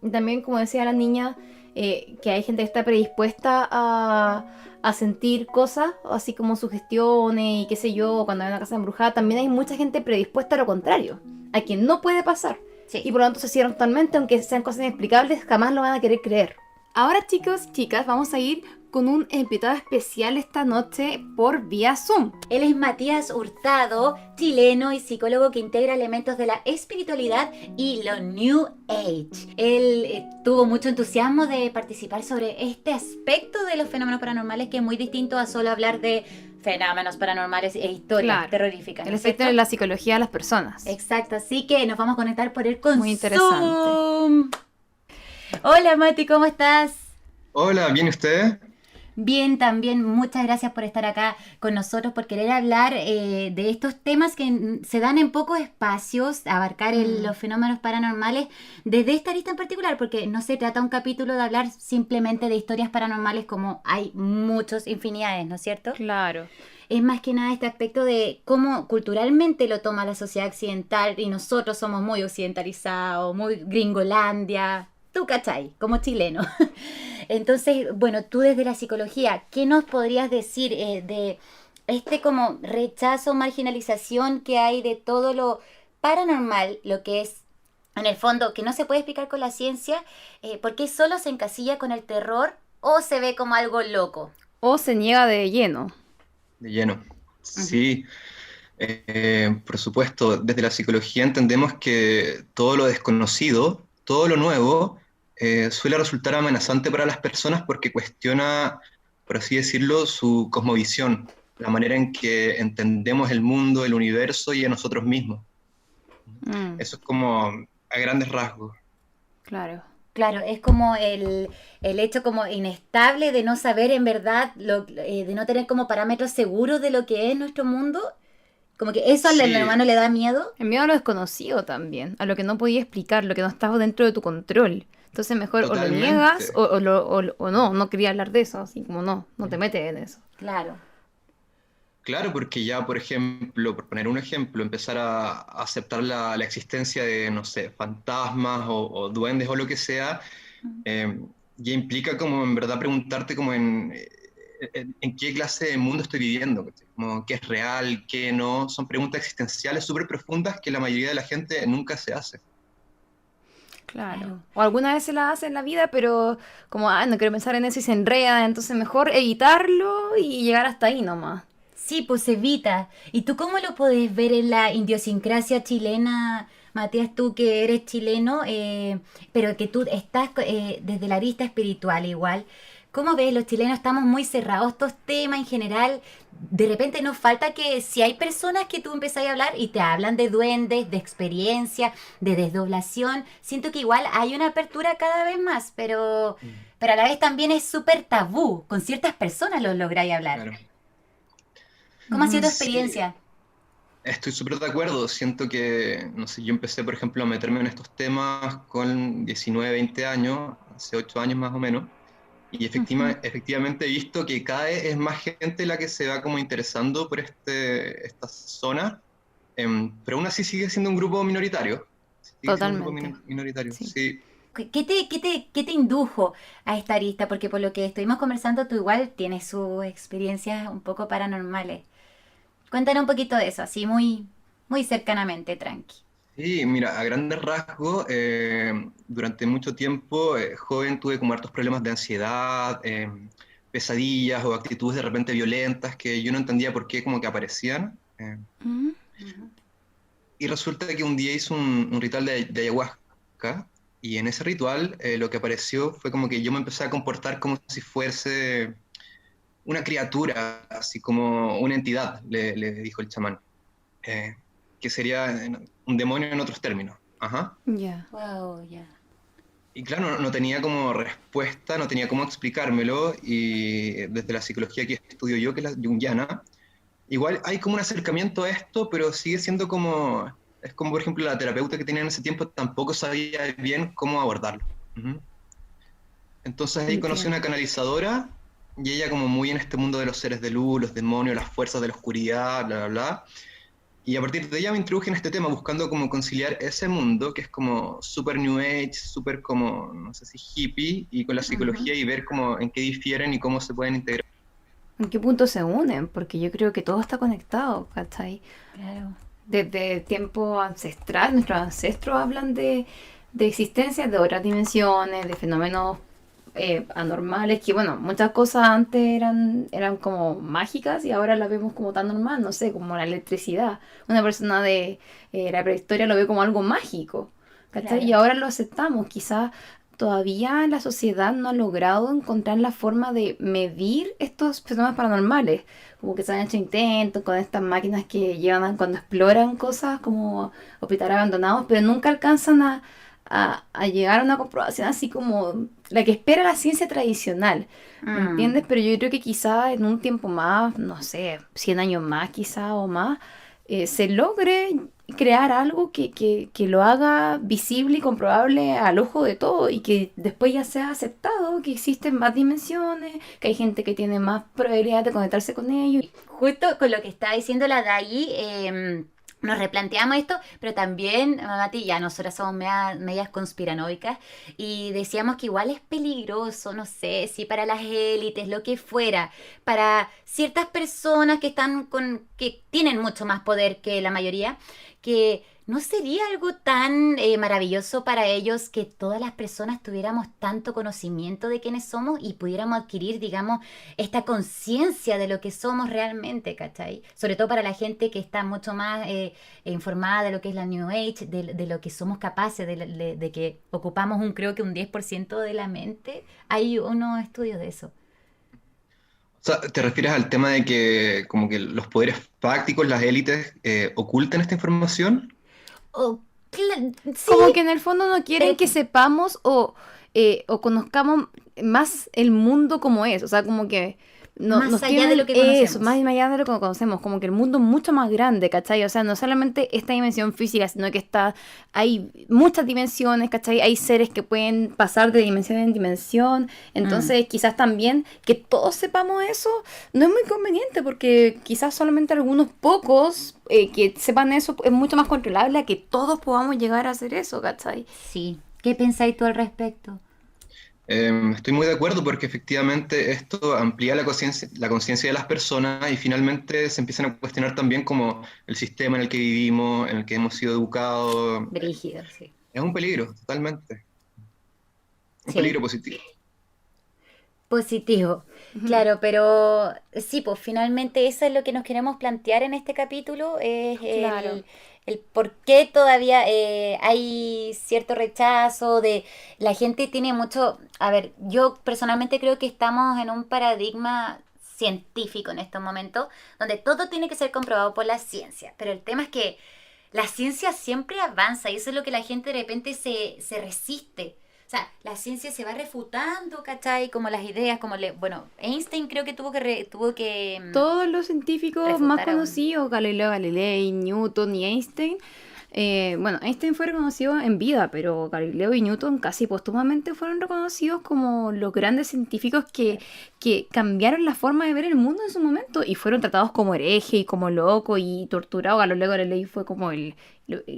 Y también, como decía la niña, que hay gente que está predispuesta a sentir cosas, así como sugestiones y qué sé yo, cuando hay una casa embrujada, también hay mucha gente predispuesta a lo contrario, a quien no puede pasar. Sí. Y por lo tanto se cierran totalmente, aunque sean cosas inexplicables, jamás lo van a querer creer. Ahora, chicos y chicas, vamos a ir con un invitado especial esta noche por vía Zoom. Él es Matías Hurtado, chileno y psicólogo que integra elementos de la espiritualidad y lo New Age. Él tuvo mucho entusiasmo de participar sobre este aspecto de los fenómenos paranormales, que es muy distinto a solo hablar de fenómenos paranormales e historias terroríficas. El efecto de la psicología de las personas. Exacto, así que nos vamos a conectar por él con muy interesante. Zoom. Hola Mati, ¿cómo estás? Hola, ¿bien usted? Bien, también muchas gracias por estar acá con nosotros, por querer hablar de estos temas que se dan en pocos espacios, abarcar los fenómenos paranormales desde esta lista en particular, porque no se trata un capítulo de hablar simplemente de historias paranormales como hay muchos, infinidades, ¿no es cierto? Claro. Es más que nada este aspecto de cómo culturalmente lo toma la sociedad occidental, y nosotros somos muy occidentalizados, muy gringolandia, tú cachai, como chileno. Entonces, bueno, tú desde la psicología, ¿qué nos podrías decir de este como rechazo, marginalización que hay de todo lo paranormal, lo que es en el fondo, que no se puede explicar con la ciencia, ¿por qué solo se encasilla con el terror o se ve como algo loco? O se niega de lleno. De lleno. Ujú. Sí, por supuesto, desde la psicología entendemos que todo lo desconocido, todo lo nuevo, suele resultar amenazante para las personas porque cuestiona, por así decirlo, su cosmovisión, la manera en que entendemos el mundo, el universo y a nosotros mismos. Mm, Eso es como a grandes rasgos. claro. Claro, es como el hecho como inestable de no saber en verdad, de no tener como parámetros seguros de lo que es nuestro mundo. Como que eso al Sí, hermano le da miedo. El miedo a lo desconocido también, a lo que no podía explicar, lo que no estaba dentro de tu control. Entonces mejor o lo niegas totalmente. o no quería hablar de eso, así como no te metes en eso. Claro. Claro, porque ya, por ejemplo, por poner un ejemplo, empezar a aceptar la existencia de, no sé, fantasmas o duendes o lo que sea, eh, ya implica como en verdad preguntarte como en qué clase de mundo estoy viviendo, ¿cachai? Como qué es real, qué no. Son preguntas existenciales súper profundas que la mayoría de la gente nunca se hace. Claro. Claro. O alguna vez se la hace en la vida, pero como, no quiero pensar en eso y se enreda, entonces mejor evitarlo y llegar hasta ahí nomás. Sí, pues evita. ¿Y tú cómo lo podés ver en la idiosincrasia chilena, Matías, tú que eres chileno, pero que tú estás desde la arista espiritual igual? ¿Cómo ves? Los chilenos estamos muy cerrados a estos temas en general. De repente nos falta que si hay personas que tú empezás a hablar y te hablan de duendes, de experiencia, de desdoblación, siento que igual hay una apertura cada vez más, Mm. pero a la vez también es súper tabú. Con ciertas personas lo lográis hablar. Claro. ¿Cómo ha sido tu Sí, experiencia? estoy súper de acuerdo. Siento que, no sé, yo empecé, por ejemplo, a meterme en estos temas con 19, 20 años, hace 8 años más o menos. Y Ujú. efectivamente he visto que cada vez es más gente la que se va como interesando por esta zona, pero aún así sigue siendo un grupo minoritario. Sigue siendo un grupo Totalmente. minoritario, Sí. sí. ¿Qué te indujo a esta arista? Porque por lo que estuvimos conversando, tú igual tienes sus experiencias un poco paranormales. Cuéntanos un poquito de eso, así muy, muy cercanamente, tranqui. Sí, mira, a grandes rasgos, durante mucho tiempo, joven, tuve como hartos problemas de ansiedad, pesadillas o actitudes de repente violentas que yo no entendía por qué como que aparecían. Mm, Ujú. Y resulta que un día hice un ritual de ayahuasca y en ese ritual lo que apareció fue como que yo me empecé a comportar como si fuese una criatura, así como una entidad, le dijo el chamán, eh, que sería un demonio en otros términos. Ajá. ya. Wow, ya. Y claro, no tenía como respuesta, no tenía cómo explicármelo, y desde la psicología que estudio yo, que es la junguiana, igual hay como un acercamiento a esto, pero sigue siendo como, es como por ejemplo la terapeuta que tenía en ese tiempo tampoco sabía bien cómo abordarlo. Ujú. Entonces ahí conocí una Entiendo. canalizadora, y ella como muy en este mundo de los seres de luz, los demonios, las fuerzas de la oscuridad, bla, bla, bla. Y a partir de ella me introduje en este tema, buscando como conciliar ese mundo que es como super new age, súper como, no sé si hippie, y con la Ujú. psicología y ver cómo, en qué difieren y cómo se pueden integrar. ¿En qué punto se unen? Porque yo creo que todo está conectado, ¿cachai? Claro. Desde tiempo ancestral, nuestros ancestros hablan de existencias de otras dimensiones, de fenómenos anormales, que bueno, muchas cosas antes eran como mágicas y ahora las vemos como tan normal, no sé, como la electricidad. Una persona de la prehistoria lo ve como algo mágico, ¿cachai? Y Claro. ahora lo aceptamos. Quizás todavía la sociedad no ha logrado encontrar la forma de medir estos fenómenos paranormales. Como que se han hecho intentos con estas máquinas que llevan cuando exploran cosas como hospitales abandonados, pero nunca alcanzan a llegar a una comprobación así como la que espera la ciencia tradicional. ¿Me Mm. entiendes? Pero yo creo que quizá en un tiempo más, no sé, 100 años más quizá o más, se logre crear algo que lo haga visible y comprobable al ojo de todo y que después ya sea aceptado, que existen más dimensiones, que hay gente que tiene más probabilidad de conectarse con ellos. Justo con lo que está diciendo la Dai, nos replanteamos esto, pero también, Mati, ya nosotras somos medias conspiranoicas y decíamos que igual es peligroso, no sé, si para las élites, lo que fuera, para ciertas personas que tienen mucho más poder que la mayoría, que ¿no sería algo tan maravilloso para ellos que todas las personas tuviéramos tanto conocimiento de quiénes somos y pudiéramos adquirir, digamos, esta conciencia de lo que somos realmente, ¿cachai? Sobre todo para la gente que está mucho más informada de lo que es la New Age, de lo que somos capaces, de que ocupamos creo que un 10% de la mente. Hay unos estudios de eso. O sea, ¿te refieres al tema de que como que los poderes fácticos, las élites, oculten esta información? Oh, sí, Como que en el fondo no quieren pero que sepamos o conozcamos más el mundo como es. O sea, como que más nos allá de lo que eso, conocemos. más allá de lo que conocemos. Como que el mundo es mucho más grande, ¿cachai? O sea, no solamente esta dimensión física, sino que hay muchas dimensiones, ¿cachai? Hay seres que pueden pasar de dimensión en dimensión. Entonces, quizás también que todos sepamos eso no es muy conveniente, porque quizás solamente algunos pocos que sepan eso es mucho más controlable a que todos podamos llegar a hacer eso, ¿cachai? Sí. ¿Qué pensáis tú al respecto? Estoy muy de acuerdo porque efectivamente esto amplía la conciencia de las personas y finalmente se empiezan a cuestionar también como el sistema en el que vivimos, en el que hemos sido educados. Brígido, sí. Es un peligro, totalmente. Un Sí. peligro positivo. Positivo, claro, pero sí, pues finalmente eso es lo que nos queremos plantear en este capítulo, es Claro. el por qué todavía hay cierto rechazo de la gente tiene mucho, a ver, yo personalmente creo que estamos en un paradigma científico en estos momentos, donde todo tiene que ser comprobado por la ciencia, pero el tema es que la ciencia siempre avanza y eso es lo que la gente de repente se resiste. O sea, la ciencia se va refutando, ¿cachai? Como las ideas, bueno, Einstein creo que tuvo que Todos los científicos más refutar a un... conocidos, Galileo Galilei, Newton y Einstein, bueno, Einstein fue reconocido en vida, pero Galileo y Newton casi póstumamente fueron reconocidos como los grandes científicos que cambiaron la forma de ver el mundo en su momento y fueron tratados como hereje y como loco y torturados. Galileo Galilei fue como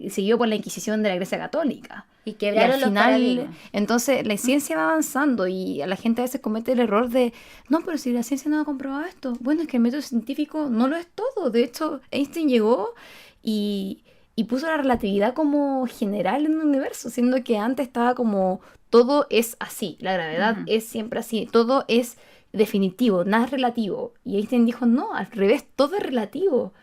seguido por la Inquisición de la Iglesia Católica. Y Y al quebraron los final, paradigmas. entonces la ciencia va avanzando y a la gente a veces comete el error de, no, pero si la ciencia no ha comprobado esto, bueno, es que el método científico no lo es todo. De hecho, Einstein llegó y puso la relatividad como general en el universo, siendo que antes estaba como todo es así, la gravedad Ujú. es siempre así, todo es definitivo, nada es relativo. Y Einstein dijo, no, al revés, todo es relativo.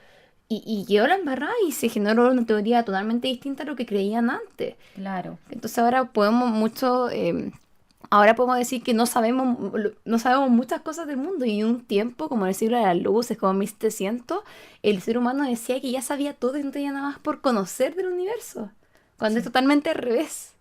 Y quedó la embarrada y se generó una teoría totalmente distinta a lo que creían antes. Claro. Entonces ahora podemos decir que no sabemos muchas cosas del mundo y en un tiempo, como en el siglo de las luces, como 1700, el ser humano decía que ya sabía todo y no tenía nada más por conocer del universo, cuando es totalmente al revés.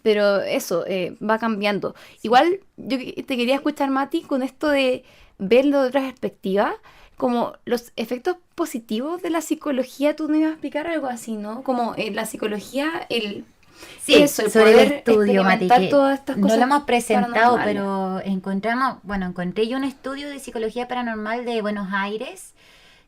Pero eso va cambiando. Igual te quería escuchar, Mati, con esto de verlo de otra perspectiva, como los efectos positivos de la psicología. Tú nos ibas a explicar algo así, ¿no? Como la psicología, Sí, eso, el sobre el poder estudio, Mati, experimentar que todas estas no cosas lo hemos presentado, paranormales. pero encontré yo un estudio de psicología paranormal de Buenos Aires,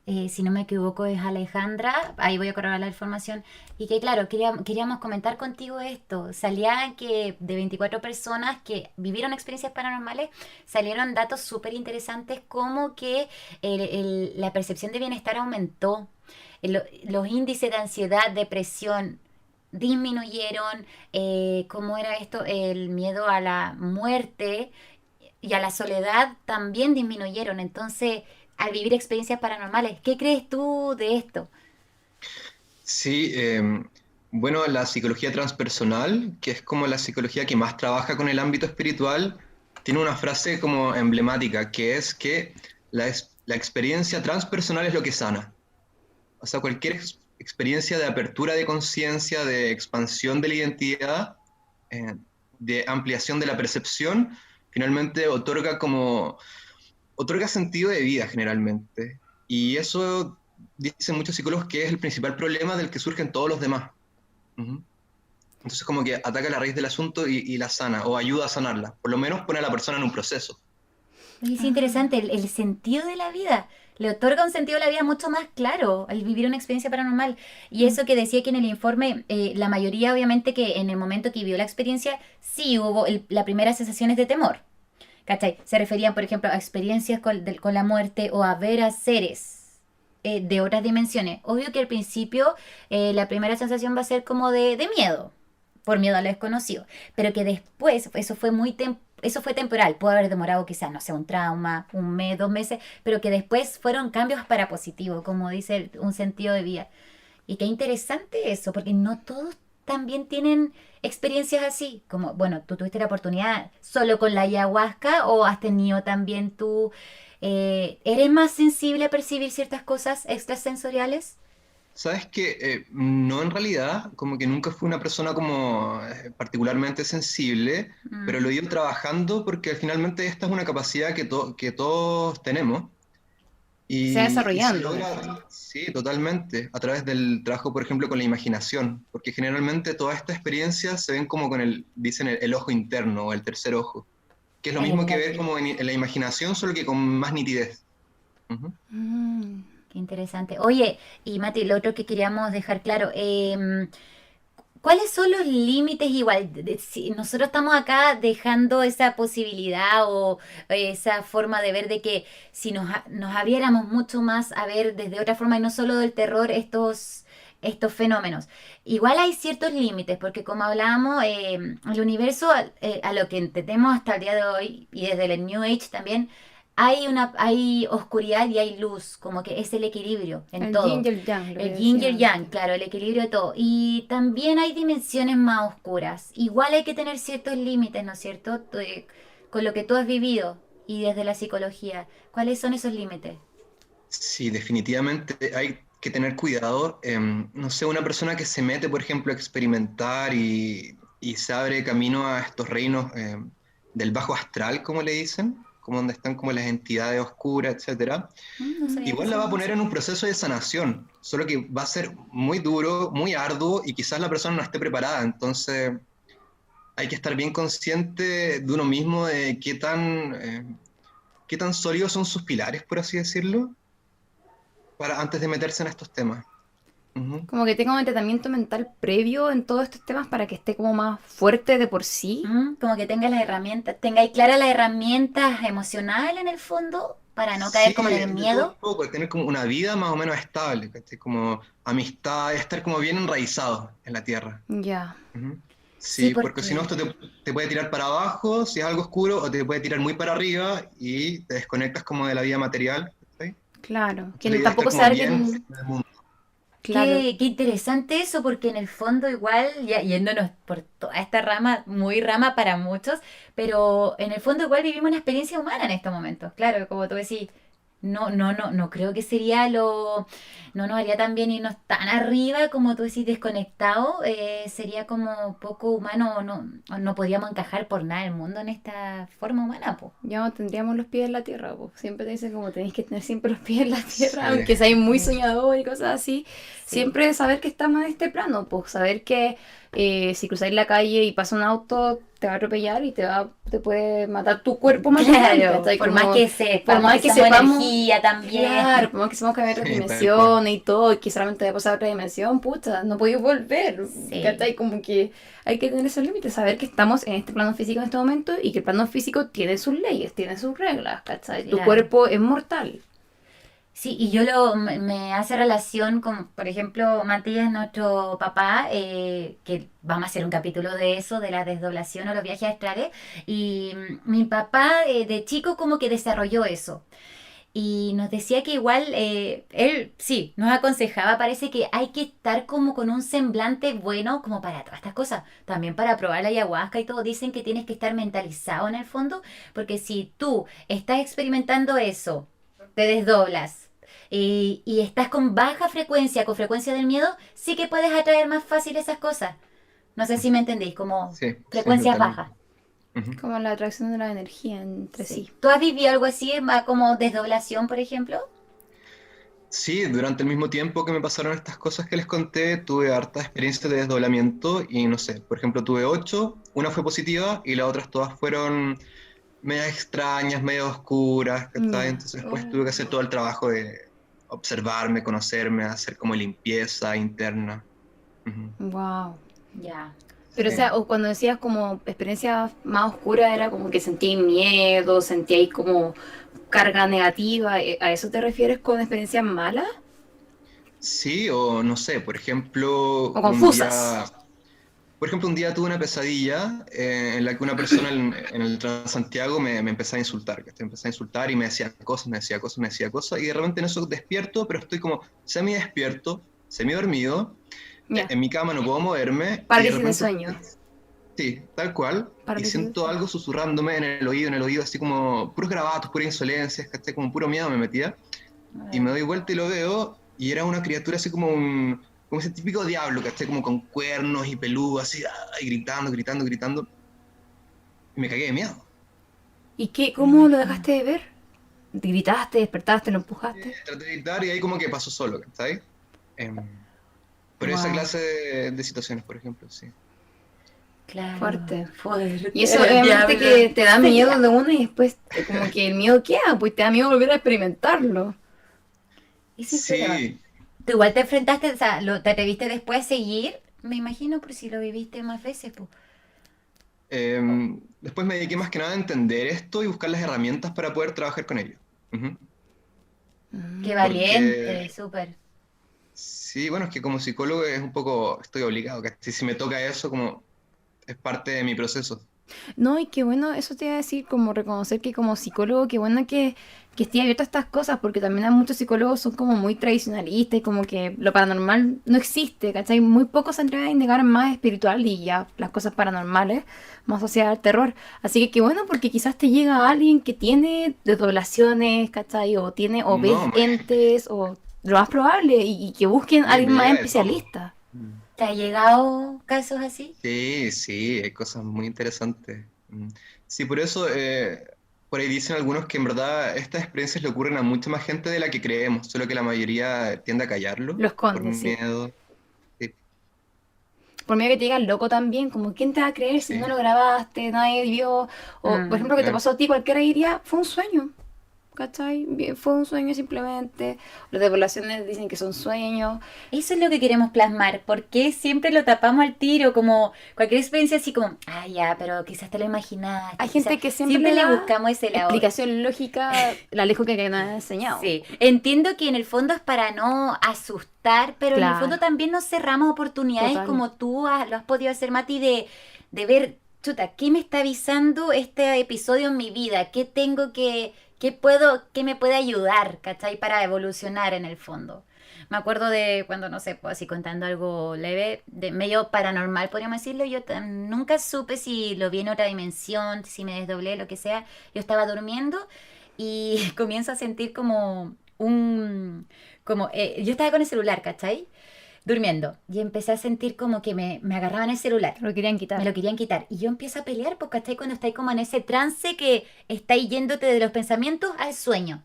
si no me equivoco es Alejandra, ahí voy a corroborar la información, y que claro, queríamos comentar contigo esto, salía que de 24 personas que vivieron experiencias paranormales, salieron datos súper interesantes como que la percepción de bienestar aumentó, los índices de ansiedad, depresión, disminuyeron, ¿cómo era esto? El miedo a la muerte y a la soledad también disminuyeron. Entonces, al vivir experiencias paranormales, ¿qué crees tú de esto? Sí, bueno, la psicología transpersonal, que es como la psicología que más trabaja con el ámbito espiritual, tiene una frase como emblemática, que es que la experiencia transpersonal es lo que sana. O sea, cualquier experiencia de apertura de conciencia, de expansión de la identidad, eh, de ampliación de la percepción, finalmente otorga sentido de vida generalmente. Y eso dicen muchos psicólogos que es el principal problema del que surgen todos los demás. Ujú. Entonces como que ataca la raíz del asunto y la sana, o ayuda a sanarla. Por lo menos pone a la persona en un proceso. Es interesante, el sentido de la vida. Le otorga un sentido a la vida mucho más claro al vivir una experiencia paranormal. Y eso que decía que en el informe, la mayoría obviamente que en el momento que vivió la experiencia, sí hubo la primera sensaciones de temor. ¿Cachai? Se referían, por ejemplo, a experiencias con la muerte o a ver a seres. de otras dimensiones. Obvio que al principio la primera sensación va a ser como de miedo, por miedo a lo desconocido, pero que después eso fue temporal, pudo haber demorado quizás, no sé, un trauma, un mes, 2 meses, pero que después fueron cambios para positivo, como dice un sentido de vida. Y qué interesante eso, porque no todos también tienen experiencias así, como, bueno, tú tuviste la oportunidad solo con la ayahuasca o has tenido también tú, ¿eres más sensible a percibir ciertas cosas extrasensoriales? Sabes que no, en realidad, como que nunca fui una persona como particularmente sensible, pero lo he ido trabajando porque finalmente esta es una capacidad que todos tenemos. Se va Y se desarrollando en el logra, fondo. sí, totalmente, a través del trabajo, por ejemplo, con la imaginación, porque generalmente todas estas experiencias se ven como con dicen el ojo interno o el tercer ojo, que es lo mismo que ver como en la imaginación, solo que con más nitidez. Ujú. Mm. Qué interesante. Oye, y Mati, lo otro que queríamos dejar claro, ¿cuáles son los límites igual? Si nosotros estamos acá dejando esa posibilidad o esa forma de ver de que si nos abriéramos mucho más a ver desde otra forma y no solo del terror estos fenómenos. Igual hay ciertos límites, porque como hablábamos, el universo a lo que entendemos hasta el día de hoy y desde el New Age también, hay oscuridad y hay luz, como que es el equilibrio en El yin todo. y el yang, lo que El yin y decía el yang, antes. claro, el equilibrio de todo. Y también hay dimensiones más oscuras. Igual hay que tener ciertos límites, ¿no es cierto? Con lo que tú has vivido y desde la psicología. ¿Cuáles son esos límites? Sí, definitivamente hay que tener cuidado. No sé, una persona que se mete, por ejemplo, a experimentar y se abre camino a estos reinos del bajo astral, como le dicen, como donde están como las entidades oscuras, etcétera. No sabía que Igual la se va a llamaba poner así. en un proceso de sanación, solo que va a ser muy duro, muy arduo y quizás la persona no esté preparada. Entonces hay que estar bien consciente de uno mismo, de qué tan sólidos son sus pilares, por así decirlo, para antes de meterse en estos temas. Ujú. Como que tenga un tratamiento mental previo en todos estos temas para que esté como más fuerte de por sí. Como que tengas las herramientas, tengáis claras las herramientas emocionales en el fondo para no caer Sí, como en el de todo un miedo. poco, tener como una vida más o menos estable, ¿cachai? Como amistad, estar como bien enraizado en la tierra. Ya. Ujú. Sí, Sí, porque si no, porque esto te puede tirar para abajo, si es algo oscuro, o te puede tirar muy para arriba y te desconectas como de la vida material. ¿Cachai? Claro. Entonces, la Que idea es estar tampoco como saber bien que. en el mundo. Claro. qué interesante eso, porque en el fondo igual, ya yéndonos por toda esta rama, muy rama para muchos, pero en el fondo igual vivimos una experiencia humana en estos momentos. Claro, como tú decís, no creo que sería no nos haría tan bien irnos tan arriba como tú decís, desconectado, sería como poco humano, no podríamos encajar por nada el mundo en esta forma humana, pues. Ya no tendríamos los pies en la tierra, pues. Siempre te dicen como tenéis que tener siempre los pies en la tierra, Sí, aunque seáis muy Sí, soñador y cosas así. sí. Siempre saber que estamos en este plano, pues saber que si cruzáis la calle y pasa un auto, te va a atropellar y te puede matar tu cuerpo más adelante, Claro, ¿cachai? por más que Por sepamos más que que somos sepamos, energía también. claro, por más que sepamos que hay otras sí, tal cual. dimensiones y todo, y que solamente voy a pasar a otra dimensión, pucha, no podéis volver, Sí, ¿cachai? Como que hay que tener esos límites, saber que estamos en este plano físico en este momento y que el plano físico tiene sus leyes, tiene sus reglas, ¿cachai? Tu claro. cuerpo es mortal. Sí, y me hace relación con, por ejemplo, Matías, nuestro papá, que vamos a hacer un capítulo de eso, de la desdoblación o los viajes astrales, y mi papá de chico como que desarrolló eso. Y nos decía que igual, él sí, nos aconsejaba, parece que hay que estar como con un semblante bueno como para todas estas cosas. También para probar la ayahuasca y todo, dicen que tienes que estar mentalizado en el fondo, porque si tú estás experimentando eso, te desdoblas y estás con baja frecuencia, con frecuencia del miedo, sí que puedes atraer más fácil esas cosas. No sé si me entendéis, como Sí, sí, frecuencias totalmente. bajas. Ujú. Como la atracción de la energía entre Sí. sí. ¿Tú has vivido algo así, más como desdoblación, por ejemplo? Sí, durante el mismo tiempo que me pasaron estas cosas que les conté, tuve harta experiencia de desdoblamiento y no sé, por ejemplo, tuve 8, una fue positiva y las otras todas fueron medias extrañas, medio oscuras, ¿cachai? Ya. Entonces después tuve que Oh. hacer todo el trabajo de observarme, conocerme, hacer como limpieza interna. Ujú. Wow. Ya. Pero o Sí. sea, o cuando decías como experiencia más oscura era como que sentíais miedo, sentíais como carga negativa, ¿a eso te refieres con experiencias malas? Sí, o no sé, por ejemplo, O confusas. un día tuve una pesadilla en la que una persona en el Transantiago me empezó a insultar, que me empezó a insultar y me decía cosas, me decía cosas, me decía cosas, y de repente en eso despierto, pero estoy como semi despierto, semi dormido, Ya. en mi cama no puedo moverme, y de Parálisis de repente, sueño. sí, tal cual, y Parálisis de siento sueño. algo susurrándome en el oído, así como puros garabatos, puras insolencias, ¿cachai? Como puro miedo me metía. Y me doy vuelta y lo veo, y era una criatura así como ese típico diablo, ¿cachai? Como con cuernos y peludo, así, y gritando, gritando, gritando. Y me cagué de miedo. ¿Y qué? ¿Cómo lo dejaste de ver? ¿Gritaste, despertaste, lo empujaste? Traté de gritar y ahí como que pasó solo, ¿cachai? Em, pero esa Wow, clase de situaciones, por ejemplo, sí. Claro, fuerte. fuerte. Y eso El obviamente diablo. que te da miedo de uno y después como que el miedo queda, pues te da miedo volver a experimentarlo. Ese es el problema. Sí, Tú igual te enfrentaste, o sea, te atreviste después a seguir, me imagino, por si lo viviste más veces, pues. después me dediqué más que nada a entender esto y buscar las herramientas para poder trabajar con ello. Ujú. Qué Porque valiente, súper. sí, bueno, es que como psicólogo es un poco, estoy obligado, ¿cachai? Si me toca eso, como es parte de mi proceso. No, y qué bueno, eso te iba a decir, como reconocer que como psicólogo, qué bueno que esté abierto a estas cosas, porque también hay muchos psicólogos son como muy tradicionalistas y como que lo paranormal no existe, ¿cachai? Muy pocos se atreven a indagar más espiritual y ya las cosas paranormales, más asociadas al terror. Así que qué bueno, porque quizás te llega alguien que tiene desdoblaciones, ¿cachai? O tiene, o No, ves entes, o lo más probable, y que busquen a alguien me más llega de todo. especialista. ¿Te ha llegado casos así? Sí, sí, hay cosas muy interesantes. Sí, por eso, por ahí dicen algunos que en verdad estas experiencias le ocurren a mucha más gente de la que creemos, solo que la mayoría tiende a callarlo Lo por esconde, sí. miedo. Sí, Por medio que te digan loco también, como ¿quién te va a creer si no sí, lo grabaste, nadie vio? O, por ejemplo, que te claro. pasó a ti, cualquiera diría, fue un sueño, ¿cachai? Fue un sueño simplemente. Las develaciones dicen que son sueños. Eso es lo que queremos plasmar. ¿Por qué siempre lo tapamos al tiro? Como cualquier experiencia así como, ah, ya, pero quizás te lo Hay imaginaste. Quizás gente que siempre siempre le le da buscamos ese lado. explicación lógica, la lejos que nos ha enseñado. Sí, entiendo que en el fondo es para no asustar, pero en el fondo Claro, también nos cerramos oportunidades total. como tú lo has podido hacer, Mati, de ver, chuta, ¿qué me está avisando este episodio en mi vida? ¿Qué tengo qué me puede ayudar, ¿cachai? Para evolucionar en el fondo. Me acuerdo de cuando, no sé, pues así contando algo leve, de medio paranormal, podríamos decirlo, yo nunca supe si lo vi en otra dimensión, si me desdoblé, lo que sea. Yo estaba durmiendo y comienzo a sentir yo estaba con el celular, ¿cachai? Durmiendo. Y empecé a sentir como que me agarraban el celular. Lo querían Me quitar. lo querían quitar. Y yo empiezo a pelear, pues, ¿cachai? Cuando estáis como en ese trance que estáis yéndote de los pensamientos al sueño.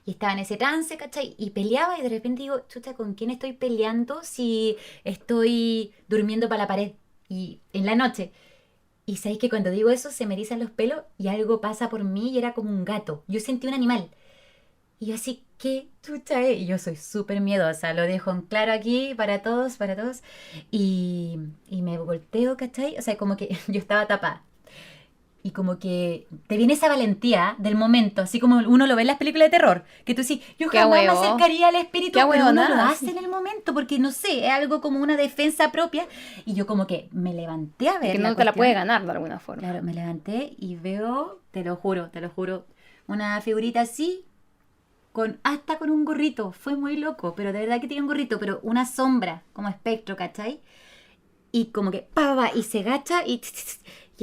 Y estaba en ese trance, ¿cachai? Y peleaba y de repente digo, chucha, ¿con quién estoy peleando si estoy durmiendo para la pared? Y en la noche. Y sabéis que cuando digo eso se me erizan los pelos y algo pasa por mí y era como un gato. Yo sentí un animal. Y yo así, ¿qué chucha es? Y yo soy súper miedosa, lo dejo en claro aquí para todos, para todos. Y me volteo, ¿cachai? O sea, como que yo estaba tapada. Y como que te viene esa valentía del momento, así como uno lo ve en las películas de terror, que tú sí, yo Qué jamás me huevo. acercaría al espíritu, Qué pero uno lo huevonada, hace sí. en el momento, porque no sé, es algo como una defensa propia. Y yo como que me levanté a ver Que la no te la puede cuestión. ganar de alguna forma. Claro, me levanté y veo, te lo juro, una figurita así, hasta con un gorrito. Fue muy loco, pero de verdad que tenía un gorrito, pero una sombra, como espectro, ¿cachai? Y como que, y se agacha y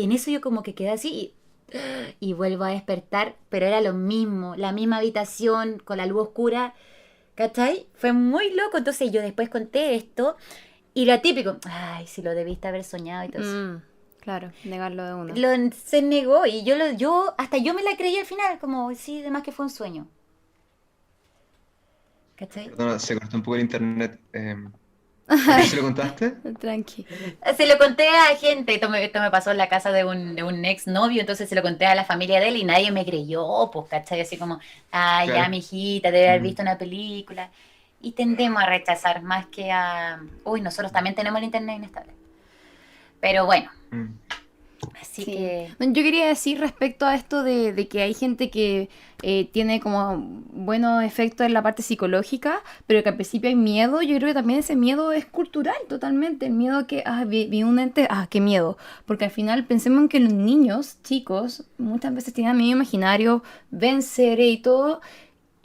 en eso yo como que quedé así y vuelvo a despertar, pero era lo mismo, la misma habitación, con la luz oscura, ¿cachai? Fue muy loco, entonces yo después conté esto y lo típico, ay, si lo debiste haber soñado y todo eso. Claro, negarlo de uno. Se negó y hasta yo me la creí al final, como, sí, además que fue un sueño. ¿Cachai? Perdona, se cortó un poco el internet. ¿A quién se lo contaste? Tranqui. Se lo conté a gente, esto me pasó en la casa de un ex novio, entonces se lo conté a la familia de él y nadie me creyó, pues, ¿cachai? Así como, ah, ya, Claro. mi hijita, debe haber Mm. visto una película. Y tendemos a rechazar más Uy, nosotros también tenemos el internet inestable. Pero bueno, Mm. Así Sí. que... No, yo quería decir respecto a esto de que hay gente que tiene como buenos efectos en la parte psicológica, pero que al principio hay miedo. Yo creo que también ese miedo es cultural totalmente. El miedo a que, vi un ente, qué miedo. Porque al final pensemos en que los niños, chicos, muchas veces tienen miedo imaginario, ven seres y todo.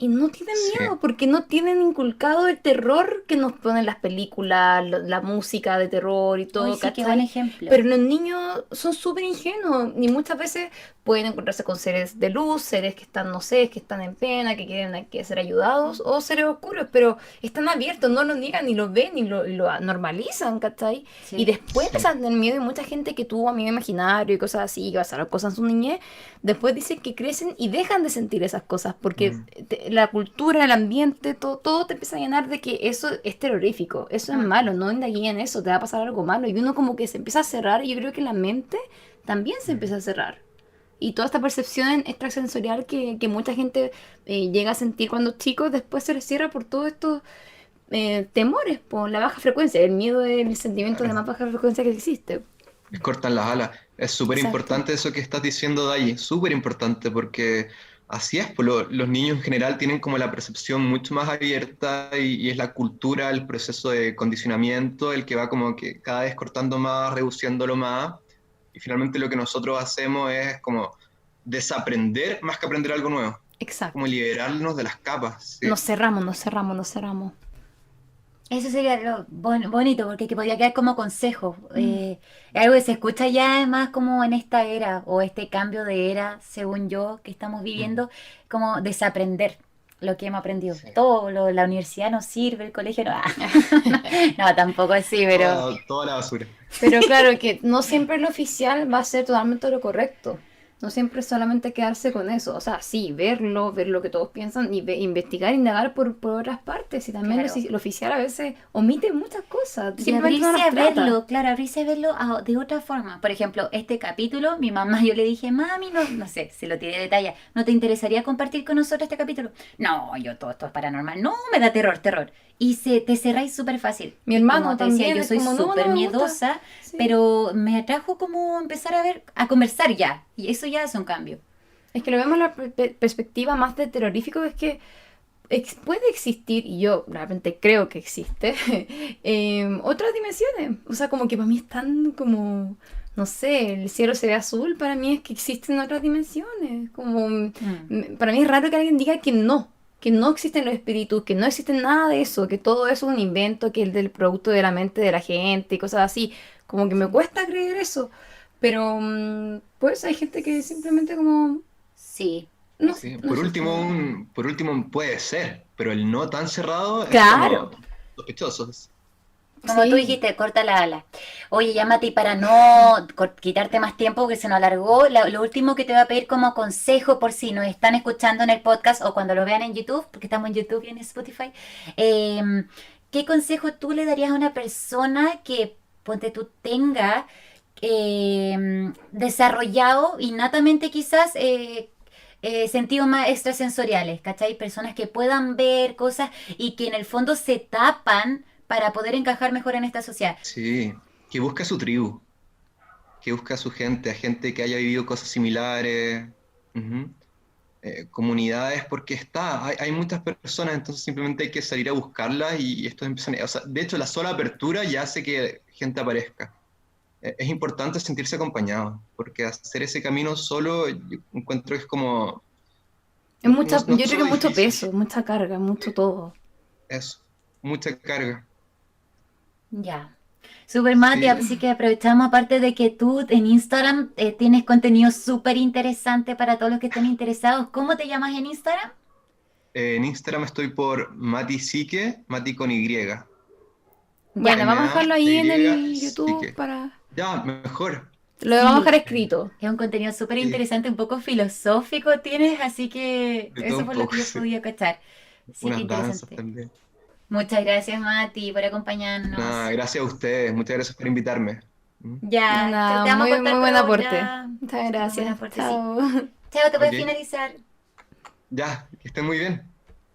Y no tienen Sí. miedo porque no tienen inculcado el terror que nos ponen las películas, la música de terror y Uy, todo, sí, qué buen ¿cachai? ejemplo. Pero los niños son súper ingenuos y muchas veces pueden encontrarse con seres de luz, seres que están, no sé, que están en pena, que quieren que ser ayudados, o seres oscuros, pero están abiertos, no lo niegan, ni lo ven, ni lo normalizan, ¿cachai? Y Sí. después Sí. empiezan a tener miedo y mucha gente que tuvo amigo imaginario y cosas así, que pasaron cosas en su niñez, después dicen que crecen y dejan de sentir esas cosas, porque Mm. la cultura, el ambiente, todo te empieza a llenar de que eso es terrorífico, eso es Mm. malo, no indagué en eso, te va a pasar algo malo. Y uno como que se empieza a cerrar, y yo creo que la mente también se empieza a cerrar. Y toda esta percepción extrasensorial que mucha gente llega a sentir cuando chicos, después se les cierra por todos estos temores, por la baja frecuencia. El miedo es el sentimiento de más baja frecuencia que existe. Les cortan las alas. Es súper Exacto. importante eso que estás diciendo, Dayi, súper importante, porque así es, pues, los niños en general tienen como la percepción mucho más abierta y es la cultura, el proceso de condicionamiento, el que va como que cada vez cortando más, reduciéndolo más, y finalmente lo que nosotros hacemos es como desaprender más que aprender algo nuevo, Exacto. como liberarnos de las capas. ¿Sí? Nos cerramos, nos cerramos, nos cerramos. Eso sería lo bonito, porque que podría quedar como consejo. Algo que se escucha ya además como en esta era, o este cambio de era, según yo, que estamos viviendo, como desaprender lo que hemos aprendido. Sí. Todo, la universidad no sirve, el colegio no. No, tampoco así, pero... Toda la basura. Pero claro que no siempre lo oficial va a ser totalmente lo correcto. No siempre es solamente quedarse con eso. O sea, sí, verlo, ver lo que todos piensan y investigar, indagar por otras partes. Y también Claro. lo oficial a veces omite muchas cosas. Y Simplemente no abrirse a las trata. verlo, claro, abrirse a verlo de otra forma. Por ejemplo, este capítulo, mi mamá, yo le dije, mami, no sé, si lo tiene de detalle, ¿no te interesaría compartir con nosotros este capítulo? No, yo todo esto es paranormal, no, me da terror. Y te cerráis súper fácil. Mi hermano Como te decía, también yo es soy como, no, súper no me gusta. miedosa, Sí. pero me atrajo como empezar a ver, a conversar ya. Y eso ya es un cambio. Es que lo vemos en la perspectiva más de terrorífico, es que puede existir, y yo realmente creo que existe, otras dimensiones. O sea, como que para mí es tan como, no sé, el cielo se ve azul, para mí es que existen otras dimensiones. Como, para mí es raro que alguien diga que no existen los espíritus, que no existe nada de eso, que todo eso es un invento, que es del producto de la mente de la gente y cosas así. Como que me cuesta creer eso. Pero pues hay gente que simplemente como... Sí. No, Sí, no por sé. último puede ser, pero el no tan cerrado Claro. es como sospechoso. Como Sí. tú dijiste, corta la ala. Oye, ya Mati, para no quitarte más tiempo porque se nos alargó, lo último que te voy a pedir como consejo por si nos están escuchando en el podcast o cuando lo vean en YouTube, porque estamos en YouTube y en Spotify, ¿qué consejo tú le darías a una persona que, ponte tú, tenga desarrollado innatamente quizás sentidos más extrasensoriales, ¿cachai? Personas que puedan ver cosas y que en el fondo se tapan para poder encajar mejor en esta sociedad? Sí, que busca su tribu, que busca a su gente, a gente que haya vivido cosas similares, ujú. Comunidades, porque hay muchas personas, entonces simplemente hay que salir a buscarlas y estos empiezan, o sea, de hecho la sola apertura ya hace que gente aparezca. Es importante sentirse acompañado, porque hacer ese camino solo, yo encuentro que es como, Es mucha, no yo creo que solo es mucho difícil, peso, mucha carga, mucho todo. es mucha carga. Ya. Super Mati, Sí. así que aprovechamos aparte de que tú en Instagram tienes contenido súper interesante para todos los que estén interesados. ¿Cómo te llamas en Instagram? En Instagram estoy por Mati Sique, Mati con Y. Bueno, vamos a dejarlo ahí en el M-A-T-Y, YouTube Sique. para... Ya, mejor. Lo vamos a Sí. dejar escrito. Es un contenido súper Sí. interesante, un poco filosófico tienes, así que De todo eso un fue lo poco, que yo sí. podía cachar. Sí, qué Unas danzas interesante. también. Muchas gracias, Mati, por acompañarnos. Nada, gracias a ustedes, muchas gracias por invitarme. ¿Mm? Ya, Nada, te vamos a muy, cortar muy buen por aporte. ahora. Muchas Muy buen gracias. aporte, sí. Chao. Chao, te puedes Ok. finalizar. Ya, que estén muy bien.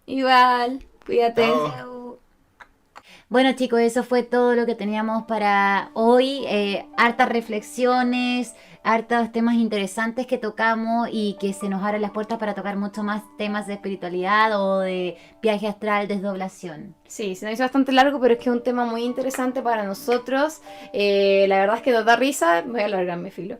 Igual, cuídate. Chao. Chao. Bueno, chicos, eso fue todo lo que teníamos para hoy. Hartas reflexiones, hartos temas interesantes que tocamos y que se nos abren las puertas para tocar mucho más temas de espiritualidad o de viaje astral, desdoblación. Sí, se nos hizo bastante largo, pero es que es un tema muy interesante para nosotros. La verdad es que nos da risa, voy a alargarme, filo.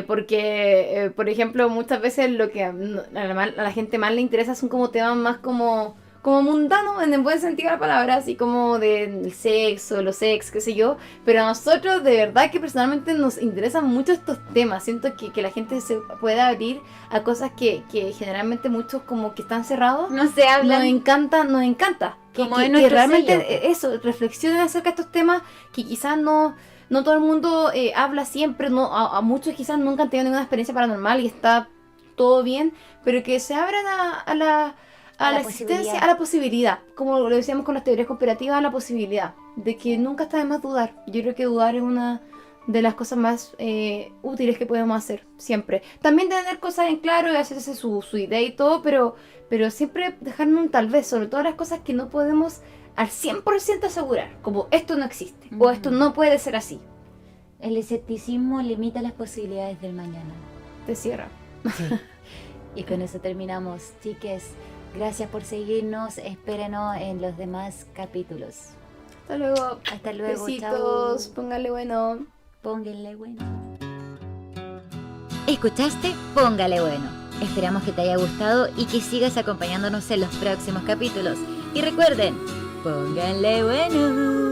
Porque, por ejemplo, muchas veces lo que a la gente más le interesa son como temas más como mundanos, en el buen sentido de la palabra, así como del sexo, los sex, qué sé yo. Pero a nosotros, de verdad que personalmente nos interesan mucho estos temas. Siento que la gente se puede abrir a cosas que generalmente muchos como que están cerrados. No se hablan. Nos encanta. Como Que es nuestro realmente sello. eso, reflexionen acerca de estos temas que quizás no todo el mundo habla siempre, a muchos quizás nunca han tenido ninguna experiencia paranormal y está todo bien, pero que se abran a la existencia, posibilidad. a la posibilidad, como lo decíamos con las teorías conspirativas, a la posibilidad de que nunca está de más dudar. Yo creo que dudar es una de las cosas más útiles que podemos hacer, siempre. También tener cosas en claro y hacerse su idea y todo, pero siempre dejarnos un tal vez, sobre todas las cosas que no podemos al 100% asegurar, como esto no existe, o esto no puede ser así. El escepticismo limita las posibilidades del mañana. Te cierra. Y con eso terminamos, chiques. Gracias por seguirnos. Espérenos en los demás capítulos. Hasta luego. Hasta luego. Besitos. Chau. Póngale bueno. Pónganle bueno. ¿Escuchaste? Póngale bueno. Esperamos que te haya gustado y que sigas acompañándonos en los próximos capítulos. Y recuerden, pónganle bueno.